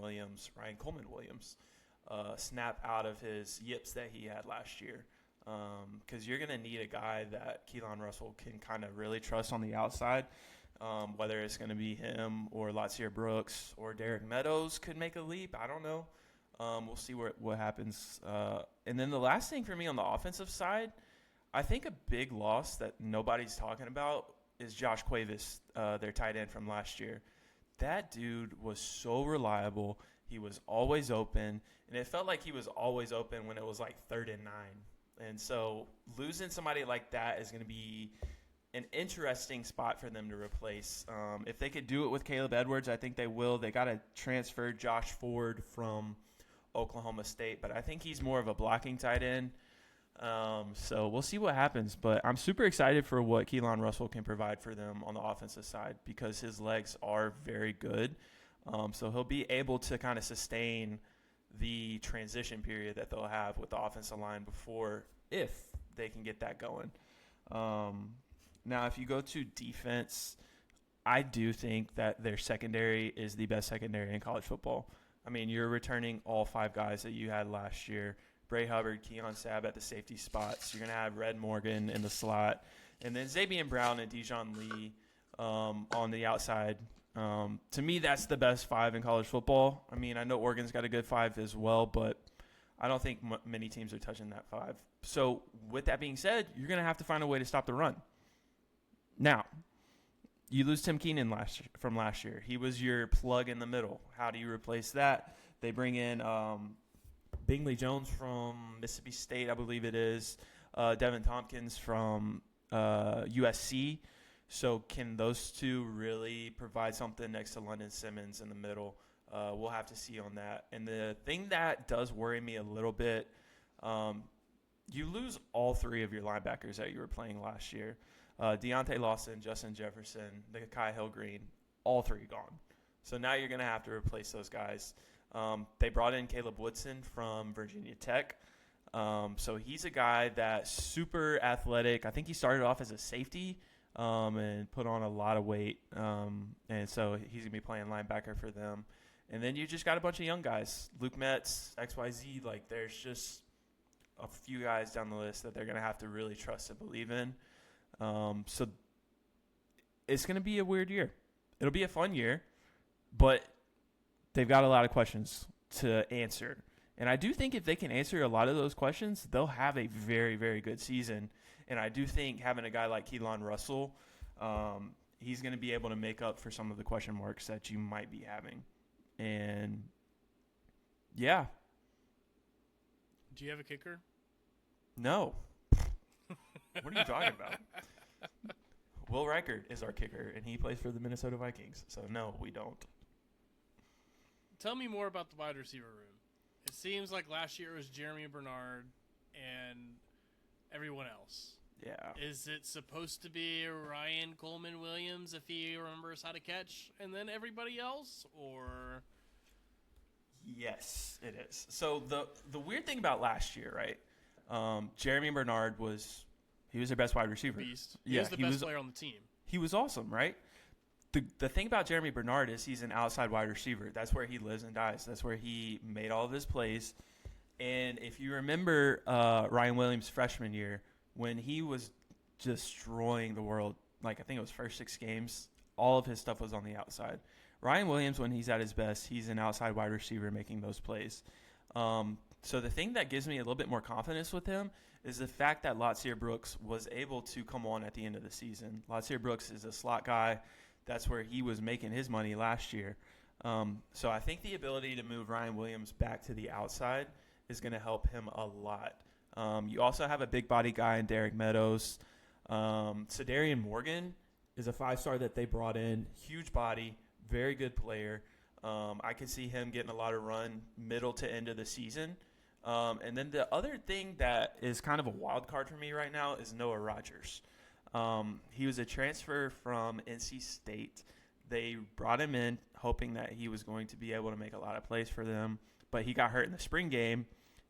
Coleman Williams snap out of his yips that he had last year? Because you're going to need a guy that Keelan Russell can kind of really trust on the outside, whether it's going to be him or Latsier Brooks or Derek Meadows could make a leap. I don't know. We'll see what happens. And then the last thing for me on the offensive side, I think a big loss that nobody's talking about is Josh Cuevas, their tight end from last year. That dude was so reliable. He was always open, and it felt like he was always open when it was like 3rd and 9. And so losing somebody like that is going to be an interesting spot for them to replace. If they could do it with Caleb Edwards, I think they will. They got to transfer Josh Ford from Oklahoma State, but I think he's more of a blocking tight end. So we'll see what happens, but I'm super excited for what Keelan Russell can provide for them on the offensive side because his legs are very good. So he'll be able to kind of sustain the transition period that they'll have with the offensive line if they can get that going. Now, if you go to defense, I do think that their secondary is the best secondary in college football. I mean, you're returning all 5 guys that you had last year. Bray Hubbard, Keon Sabb at the safety spots. You're going to have Red Morgan in the slot. And then Xavier Brown and Dijon Lee on the outside. To me, that's the best 5 in college football. I mean, I know Oregon's got a good 5 as well, but I don't think many teams are touching that 5. So with that being said, you're going to have to find a way to stop the run. Now, you lose Tim Keenan from last year. He was your plug in the middle. How do you replace that? They bring in Bingley Jones from Mississippi State, I believe it is. Devin Tompkins from USC. So can those two really provide something next to London Simmons in the middle? We'll have to see on that. And the thing that does worry me a little bit, you lose all 3 of your linebackers that you were playing last year. Deontay Lawson, Justin Jefferson, Kai Hill-Green, all 3 gone. So now you're going to have to replace those guys. They brought in Caleb Woodson from Virginia Tech. So he's a guy that's super athletic. I think he started off as a safety and put on a lot of weight. And so he's going to be playing linebacker for them. And then you just got a bunch of young guys. Luke Metz, XYZ. Like, there's just a few guys down the list that they're going to have to really trust and believe in. So it's going to be a weird year. It'll be a fun year, but they've got a lot of questions to answer. And I do think if they can answer a lot of those questions, they'll have a very, very good season. And I do think having a guy like Keelan Russell, he's going to be able to make up for some of the question marks that you might be having. And, yeah. Do you have a kicker? No. What are you talking about? Will Reichert is our kicker, and he plays for the Minnesota Vikings. So, no, we don't. Tell me more about the wide receiver room. It seems like last year it was Jeremy Bernard and everyone else. Yeah. Is it supposed to be Ryan Coleman Williams if he remembers how to catch, and then everybody else, or? Yes, it is. So the weird thing about last year, right? Jeremy Bernard was their best wide receiver. Beast. He was the best player on the team. He was awesome, right? The thing about Jeremy Bernard is he's an outside wide receiver. That's where he lives and dies. That's where he made all of his plays. And if you remember Ryan Williams' freshman year, when he was destroying the world, like I think it was first 6 games, all of his stuff was on the outside. Ryan Williams, when he's at his best, he's an outside wide receiver making those plays. So the thing that gives me a little bit more confidence with him is the fact that Latsier Brooks was able to come on at the end of the season. Latsier Brooks is a slot guy. That's where he was making his money last year. So I think the ability to move Ryan Williams back to the outside is going to help him a lot. You also have a big body guy in Derek Meadows. Sadarian Morgan is a 5-star that they brought in. Huge body, very good player. I could see him getting a lot of run middle to end of the season. And then the other thing that is kind of a wild card for me right now is Noah Rogers. He was a transfer from NC State. They brought him in hoping that he was going to be able to make a lot of plays for them, but he got hurt in the spring game,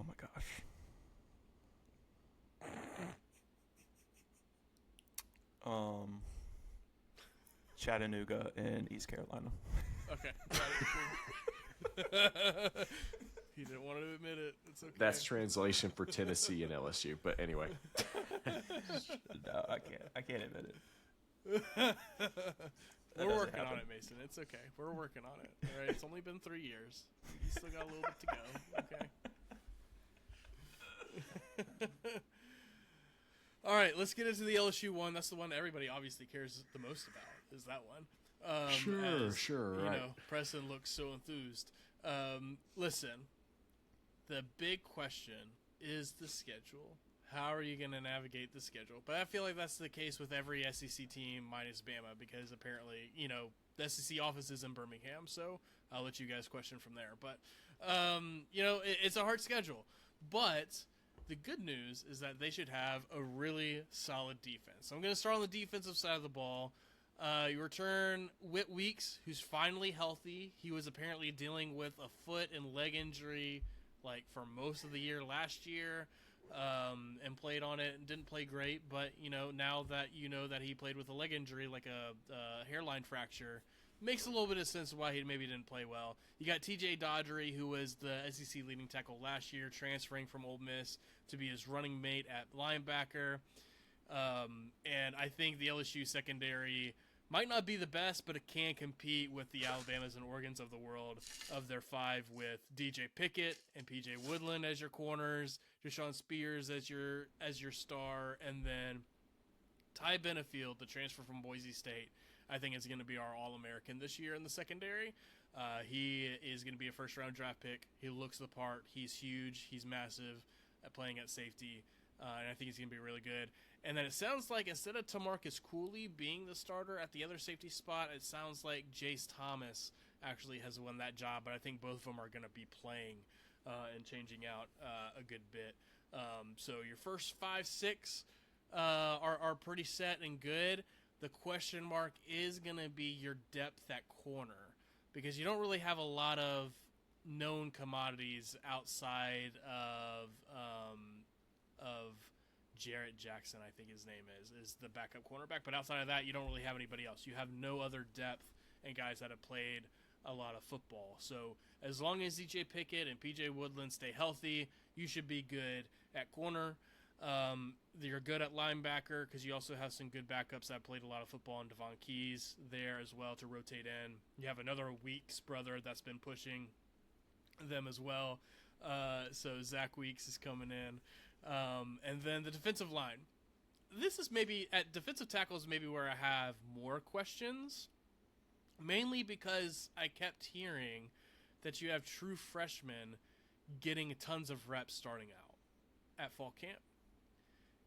Oh my gosh. Chattanooga and East Carolina. Okay. Got it. Cool. He didn't want to admit it. It's okay. That's translation for Tennessee and LSU. But anyway, No, I can't admit it. We're doesn't working on happen. it, Mason. It's okay. We're working on it. All right. It's only been 3 years. You still got a little bit to go. Okay. All right. Let's get into the LSU one. That's the one everybody obviously cares the most about. Is that one? Sure, You right. know, Preston looks so enthused. Listen, the big question is the schedule. How are you going to navigate the schedule? But I feel like that's the case with every SEC team minus Bama because apparently, you know, the SEC office is in Birmingham, so I'll let you guys question from there. But, you know, it's a hard schedule. But the good news is that they should have a really solid defense. So I'm going to start on the defensive side of the ball. You return Whit Weeks, who's finally healthy. He was apparently dealing with a foot and leg injury like for most of the year last year. And played on it and didn't play great, but you know, now that you know that he played with a leg injury like a hairline fracture, makes a little bit of sense why he maybe didn't play well. You got TJ Dodgery, who was the SEC leading tackle last year, transferring from Ole Miss to be his running mate at linebacker. And I think the LSU secondary might not be the best, but it can compete with the Alabamas and Oregons of the world of their five with DJ Pickett and PJ Woodland as your corners, Deshaun Spears as your star, and then Ty Benefield, the transfer from Boise State. I think is going to be our All-American this year in the secondary. He is going to be a first-round draft pick. He looks the part. He's huge. He's massive at playing at safety. And I think he's going to be really good. And then it sounds like instead of Tamarcus Cooley being the starter at the other safety spot, it sounds like Jace Thomas actually has won that job. But I think both of them are going to be playing and changing out a good bit. So your first 5, 6 are pretty set and good. The question mark is going to be your depth at corner because you don't really have a lot of known commodities outside of Jarrett Jackson, I think his name is the backup cornerback. But outside of that, you don't really have anybody else. You have no other depth and guys that have played a lot of football. So as long as DJ Pickett and PJ Woodland stay healthy, you should be good at corner. You're good at linebacker because you also have some good backups that played a lot of football, and Devon Keys there as well to rotate in. You have another Weeks brother that's been pushing them as well. So Zach Weeks is coming in. And then the defensive line. This is maybe at defensive tackles, maybe where I have more questions, mainly because I kept hearing that you have true freshmen getting tons of reps starting out at fall camp.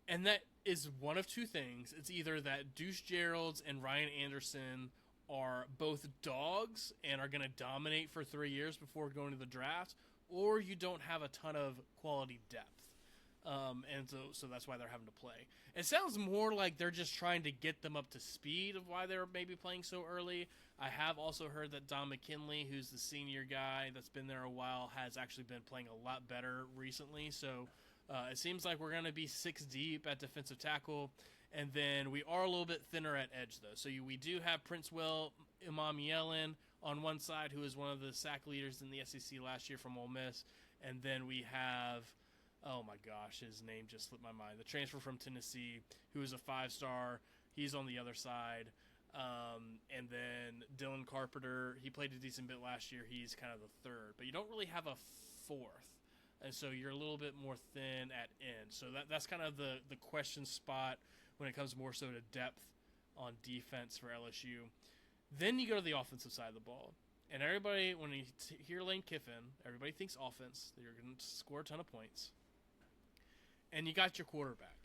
And that is one of two things. It's either that Deuce Geralds and Ryan Anderson are both dogs and are going to dominate for 3 years before going to the draft, or you don't have a ton of quality depth. And so that's why they're having to play. It sounds more like they're just trying to get them up to speed of why they're maybe playing so early. I have also heard that Don McKinley, who's the senior guy that's been there a while, has actually been playing a lot better recently. So it seems like we're going to be 6 deep at defensive tackle. And then we are a little bit thinner at edge, though. So we do have Prince Will Imam-Yellen on one side, who is one of the sack leaders in the SEC last year from Ole Miss. And then we have... oh my gosh, his name just slipped my mind. The transfer from Tennessee, who is a 5-star. He's on the other side. And then Dylan Carpenter, he played a decent bit last year. He's kind of the third. But you don't really have a fourth. And so you're a little bit more thin at end. So that's kind of the question spot when it comes more so to depth on defense for LSU. Then you go to the offensive side of the ball. And everybody, when you hear Lane Kiffin, everybody thinks offense. That you're going to score a ton of points. And you got your quarterback.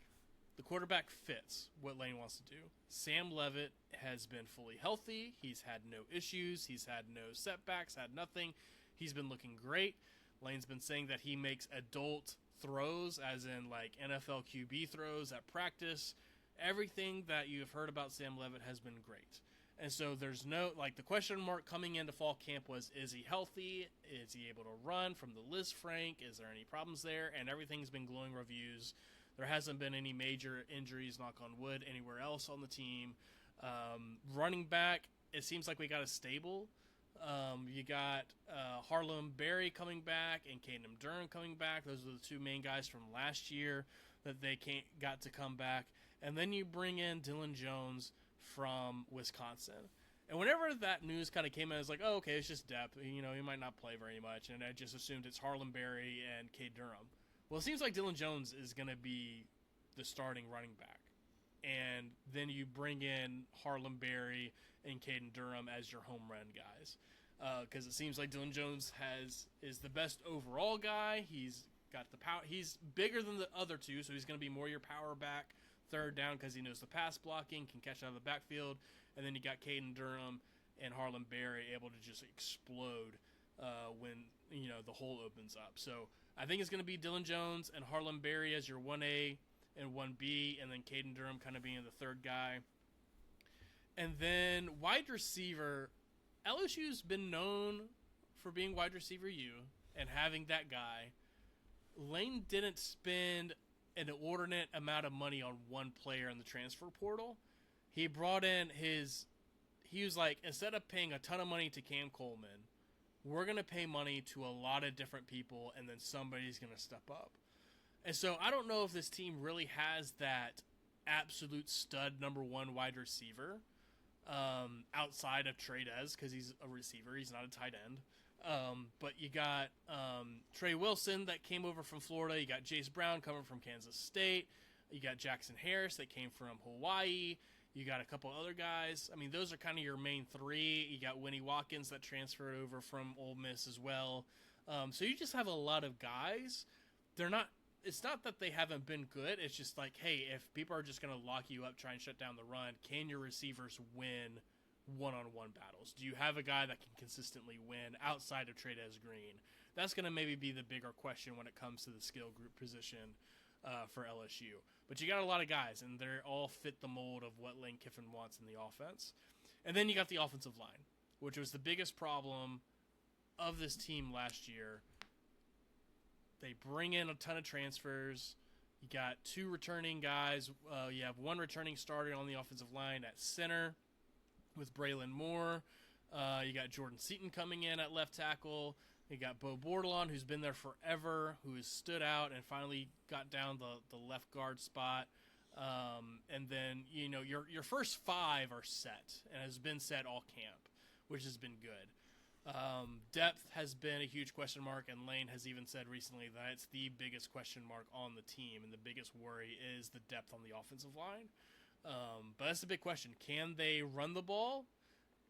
The quarterback fits what Lane wants to do. Sam Levitt has been fully healthy. He's had no issues. He's had no setbacks, had nothing. He's been looking great. Lane's been saying that he makes adult throws, as in like NFL QB throws at practice. Everything that you've heard about Sam Levitt has been great. And so there's no, like, the question mark coming into fall camp was, is he healthy? Is he able to run from the Liz Frank? Is there any problems there? And everything's been glowing reviews. There hasn't been any major injuries, knock on wood, anywhere else on the team. Running back, it seems like we got a stable. You got Harlem Berry coming back and Caden Durham coming back. Those are the two main guys from last year that they got to come back. And then you bring in Dylan Jones from Wisconsin. And whenever that news kind of came in, I was like, oh, okay, it's just depth. You know, he might not play very much. And I just assumed it's Harlem Berry and Cade Durham. Well, it seems like Dylan Jones is going to be the starting running back. And then you bring in Harlem Berry and Caden Durham as your home run guys. Because it seems like Dylan Jones is the best overall guy. He's got the power. He's bigger than the other two, so he's going to be more your power back, third down, because he knows the pass blocking, can catch out of the backfield. And then you got Caden Durham and Harlem Berry able to just explode when, you know, the hole opens up. So I think it's going to be Dylan Jones and Harlem Berry as your 1A and 1B, and then Caden Durham kind of being the third guy. And then wide receiver, LSU's been known for being wide receiver U and having that guy. Lane didn't spend an inordinate amount of money on one player in the transfer portal. He brought in he was like, instead of paying a ton of money to Cam Coleman, we're going to pay money to a lot of different people, and then somebody's going to step up. And so I don't know if this team really has that absolute stud number one wide receiver outside of Trey Dez, because he's a receiver. He's not a tight end. But you got Trey Wilson that came over from Florida. You got Jace Brown coming from Kansas State. You got Jackson Harris that came from Hawaii. You got a couple other guys. I mean, those are kind of your main three. You got Winnie Watkins that transferred over from Ole Miss as well. So you just have a lot of guys. It's not that they haven't been good. It's just like, hey, if people are just going to lock you up, try and shut down the run, can your receivers win one-on-one battles? Do you have a guy that can consistently win outside of Trey'Dez Green? That's going to maybe be the bigger question when it comes to the skill group position for LSU. But you got a lot of guys, and they all fit the mold of what Lane Kiffin wants in the offense. And then you got the offensive line, which was the biggest problem of this team last year. They bring in a ton of transfers. You got two returning guys. You have one returning starter on the offensive line at center with Braylon Moore. You got Jordan Seaton coming in at left tackle. You got Bo Bordelon, who's been there forever, who has stood out and finally got down the left guard spot. And then, you know, your first five are set and has been set all camp, which has been good. Depth has been a huge question mark, and Lane has even said recently that it's the biggest question mark on the team, and the biggest worry is the depth on the offensive line. But that's the big question. Can they run the ball,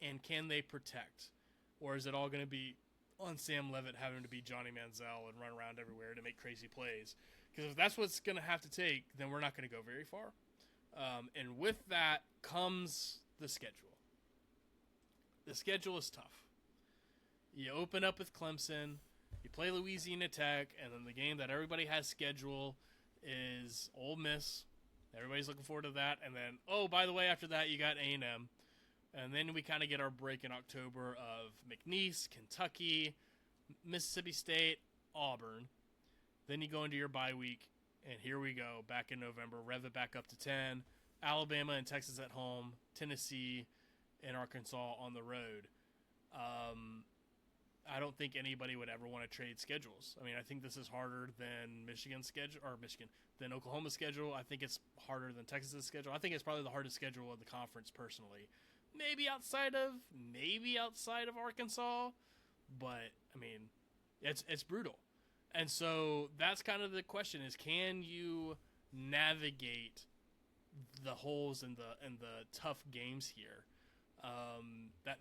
and can they protect? Or is it all going to be on Sam Levitt having to be Johnny Manziel and run around everywhere to make crazy plays? Because if that's what's going to have to take, then we're not going to go very far. And with that comes the schedule. The schedule is tough. You open up with Clemson, you play Louisiana Tech, and then the game that everybody has scheduled is Ole Miss. Everybody's looking forward to that. And then, oh, by the way, after that, you got A&M. And then we kind of get our break in October of McNeese, Kentucky, Mississippi State, Auburn. Then you go into your bye week, and here we go, back in November, rev it back up to 10. Alabama and Texas at home, Tennessee and Arkansas on the road. I don't think anybody would ever want to trade schedules. I mean, I think this is harder than than Oklahoma's schedule. I think it's harder than Texas's schedule. I think it's probably the hardest schedule of the conference personally. Maybe outside of Arkansas, but I mean, it's brutal. And so that's kind of the question: is can you navigate the holes and the tough games here?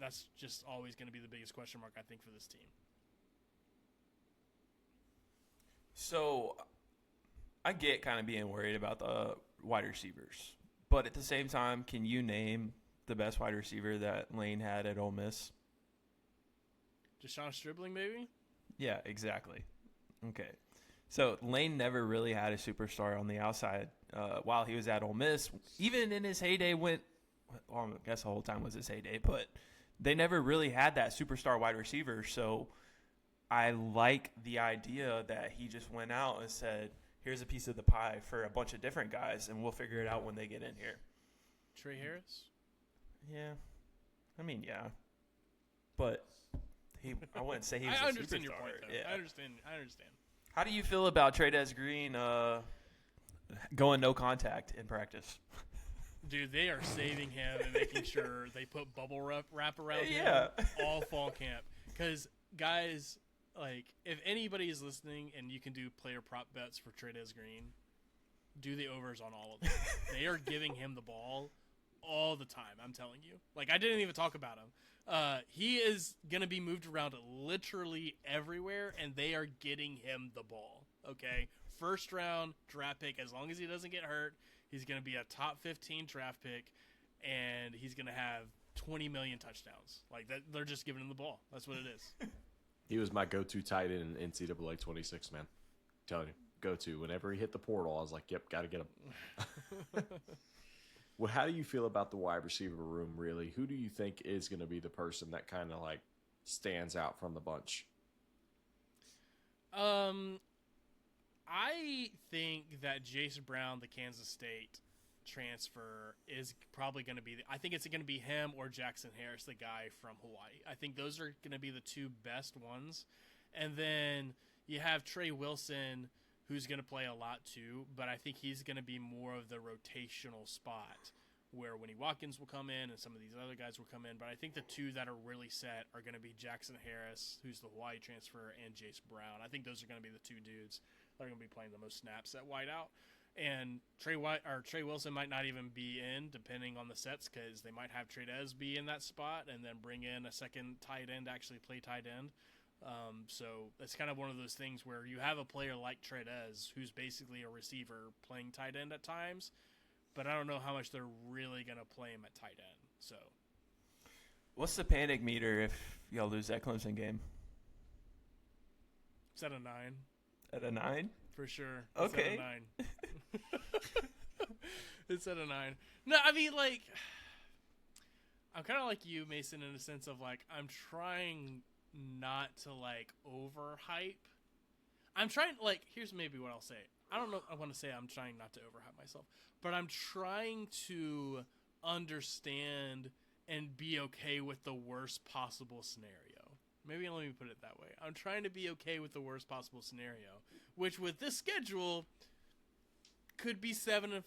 That's just always going to be the biggest question mark, I think, for this team. So I get kind of being worried about the wide receivers, but at the same time, can you name the best wide receiver that Lane had at Ole Miss? Deshaun Stribling, maybe? Yeah, exactly. Okay. So Lane never really had a superstar on the outside while he was at Ole Miss. Even in his heyday, went well, I guess the whole time was his heyday, but they never really had that superstar wide receiver. So I like the idea that he just went out and said, here's a piece of the pie for a bunch of different guys, and we'll figure it out when they get in here. Trey Harris? Yeah. I mean, yeah. But I wouldn't say he was I a understand superstar. your point, though. Yeah. I understand. How do you feel about Trey'Dez Green going no contact in practice? Dude, they are saving him and making sure they put bubble wrap around Yeah. him all fall camp. Because, guys, like, if anybody is listening and you can do player prop bets for Trey'Dez Green, do the overs on all of them. They are giving him the ball all the time, I'm telling you. Like, I didn't even talk about him. He is going to be moved around literally everywhere, and they are getting him the ball, okay? First round draft pick, as long as he doesn't get hurt, he's going to be a top 15 draft pick, and he's going to have 20 million touchdowns. Like, that, they're just giving him the ball. That's what it is. He was my go-to tight end in NCAA 26, man. Telling you, go-to. Whenever he hit the portal, I was like, yep, got to get him. Well, how do you feel about the wide receiver room, really? Who do you think is going to be the person that kind of, like, stands out from the bunch? I think that Jason Brown, the Kansas State transfer, is probably going to be I think it's going to be him or Jackson Harris, the guy from Hawaii. I think those are going to be the two best ones. And then you have Trey Wilson, who's going to play a lot too, but I think he's going to be more of the rotational spot where Winnie Watkins will come in and some of these other guys will come in. But I think the two that are really set are going to be Jackson Harris, who's the Hawaii transfer, and Jace Brown. I think those are going to be the two dudes that are going to be playing the most snaps at wideout. And Trey Wilson might not even be in, depending on the sets, because they might have Trey'Dez be in that spot and then bring in a second tight end to actually play tight end. So it's kind of one of those things where you have a player like Trey'Dez, who's basically a receiver playing tight end at times, but I don't know how much they're really going to play him at tight end. So, What's the panic meter if y'all lose that Clemson game? it's at a 9 At a 9? for sure. It's Okay. at a 9. It's at a 9. No, I mean, like, I'm kind of like you, Mason, in a sense of, like, I'm trying not to, like, overhype. I'm trying, like, here's maybe what I'll say. I don't know, I want to say I'm trying not to overhype myself, but I'm trying to understand and be okay with the worst possible scenario. Maybe let me put it that way. I'm trying to be okay with the worst possible scenario, which with this schedule could be 7-5,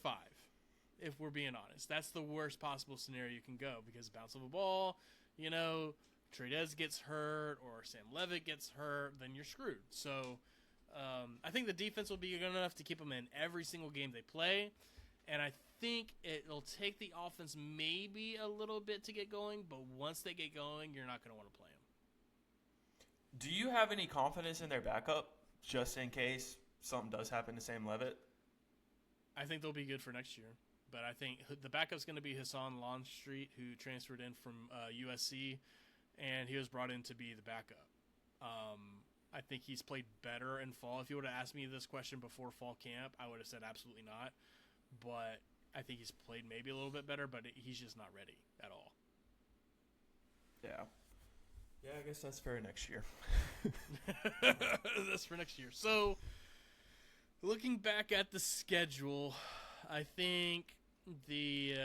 if we're being honest. That's the worst possible scenario you can go, because bounce of a ball, you know, Trey'Dez gets hurt or Sam Levitt gets hurt, then you're screwed. So I think the defense will be good enough to keep them in every single game they play, and I think it'll take the offense maybe a little bit to get going, but once they get going, you're not going to want to play them. Do you have any confidence in their backup, just in case something does happen to Sam Levitt? I think they'll be good for next year, but I think the backup's going to be Hassan Longstreet, who transferred in from USC, and he was brought in to be the backup. I think he's played better in fall. If you would have asked me this question before fall camp, I would have said absolutely not. But I think he's played maybe a little bit better, but he's just not ready at all. Yeah. Yeah, I guess that's fair next year. That's for next year. So, looking back at the schedule, I think the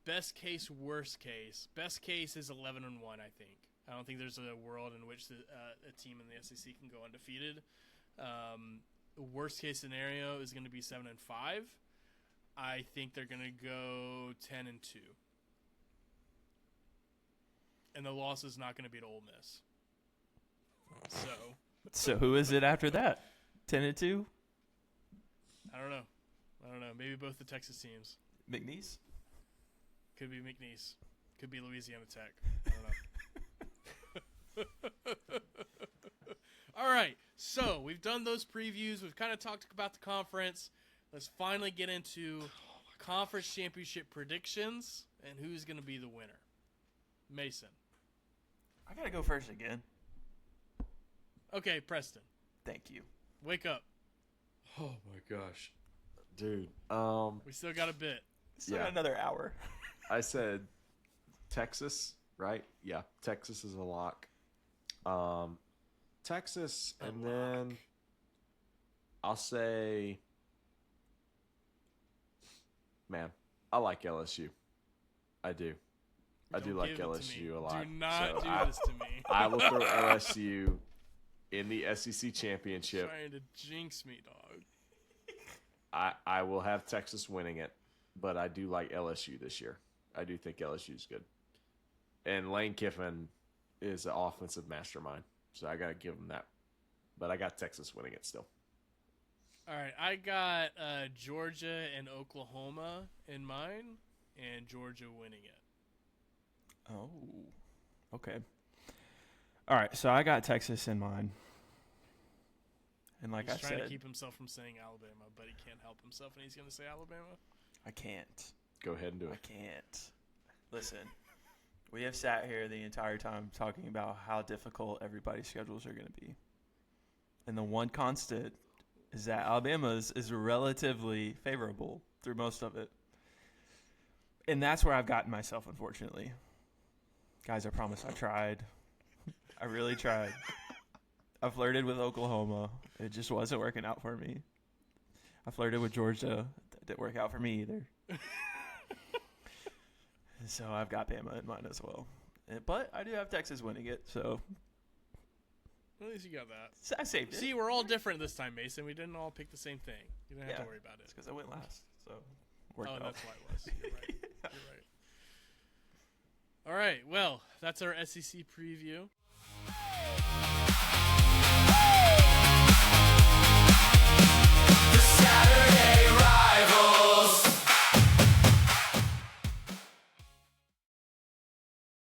best case, worst case. Best case is 11-1, I think. I don't think there's a world in which a team in the SEC can go undefeated. The worst case scenario is going to be 7-5. I think they're going to go 10-2. And the loss is not going to be to Ole Miss. So who is it after that? 10-2? I don't know. Maybe both the Texas teams. McNeese? Could be McNeese. Could be Louisiana Tech. I don't know. All right. So we've done those previews. We've kind of talked about the conference. Let's finally get into conference championship predictions and who's going to be the winner. Mason. I got to go first again. Okay, Preston. Thank you. Wake up. Oh, my gosh. Dude. We still got a bit. Still Yeah. got another hour. I said Texas, right? Yeah, Texas is a lock. Texas, A and lock. then I'll say, man, I like LSU. I do. I do Don't like give it to me. LSU a lot. Do not So do this to me. I will throw LSU in the SEC championship. Trying to jinx me, dog. I will have Texas winning it, but I do like LSU this year. I do think LSU is good. And Lane Kiffin is an offensive mastermind, so I got to give him that. But I got Texas winning it still. All right, I got Georgia and Oklahoma in mine, and Georgia winning it. Oh, okay. All right, so I got Texas in mind. And like He's I trying said, to keep himself from saying Alabama, but he can't help himself, and he's going to say Alabama. I can't. Go ahead and do I it. can't. Listen, we have sat here the entire time talking about how difficult everybody's schedules are going to be. And the one constant is that Alabama's is relatively favorable through most of it. And that's where I've gotten myself, unfortunately. Guys, I promise I tried. I really tried. I flirted with Oklahoma. It just wasn't working out for me. I flirted with Georgia. That didn't work out for me either. So I've got Bama in mind as well. But I do have Texas winning it, so At least you got that. I saved it. See, we're all different this time, Mason. We didn't all pick the same thing. You don't have Yeah. to worry about it. It's because I went last, so worked Oh, out. that's why it was. You're right. You're right. All right. Well, that's our SEC preview.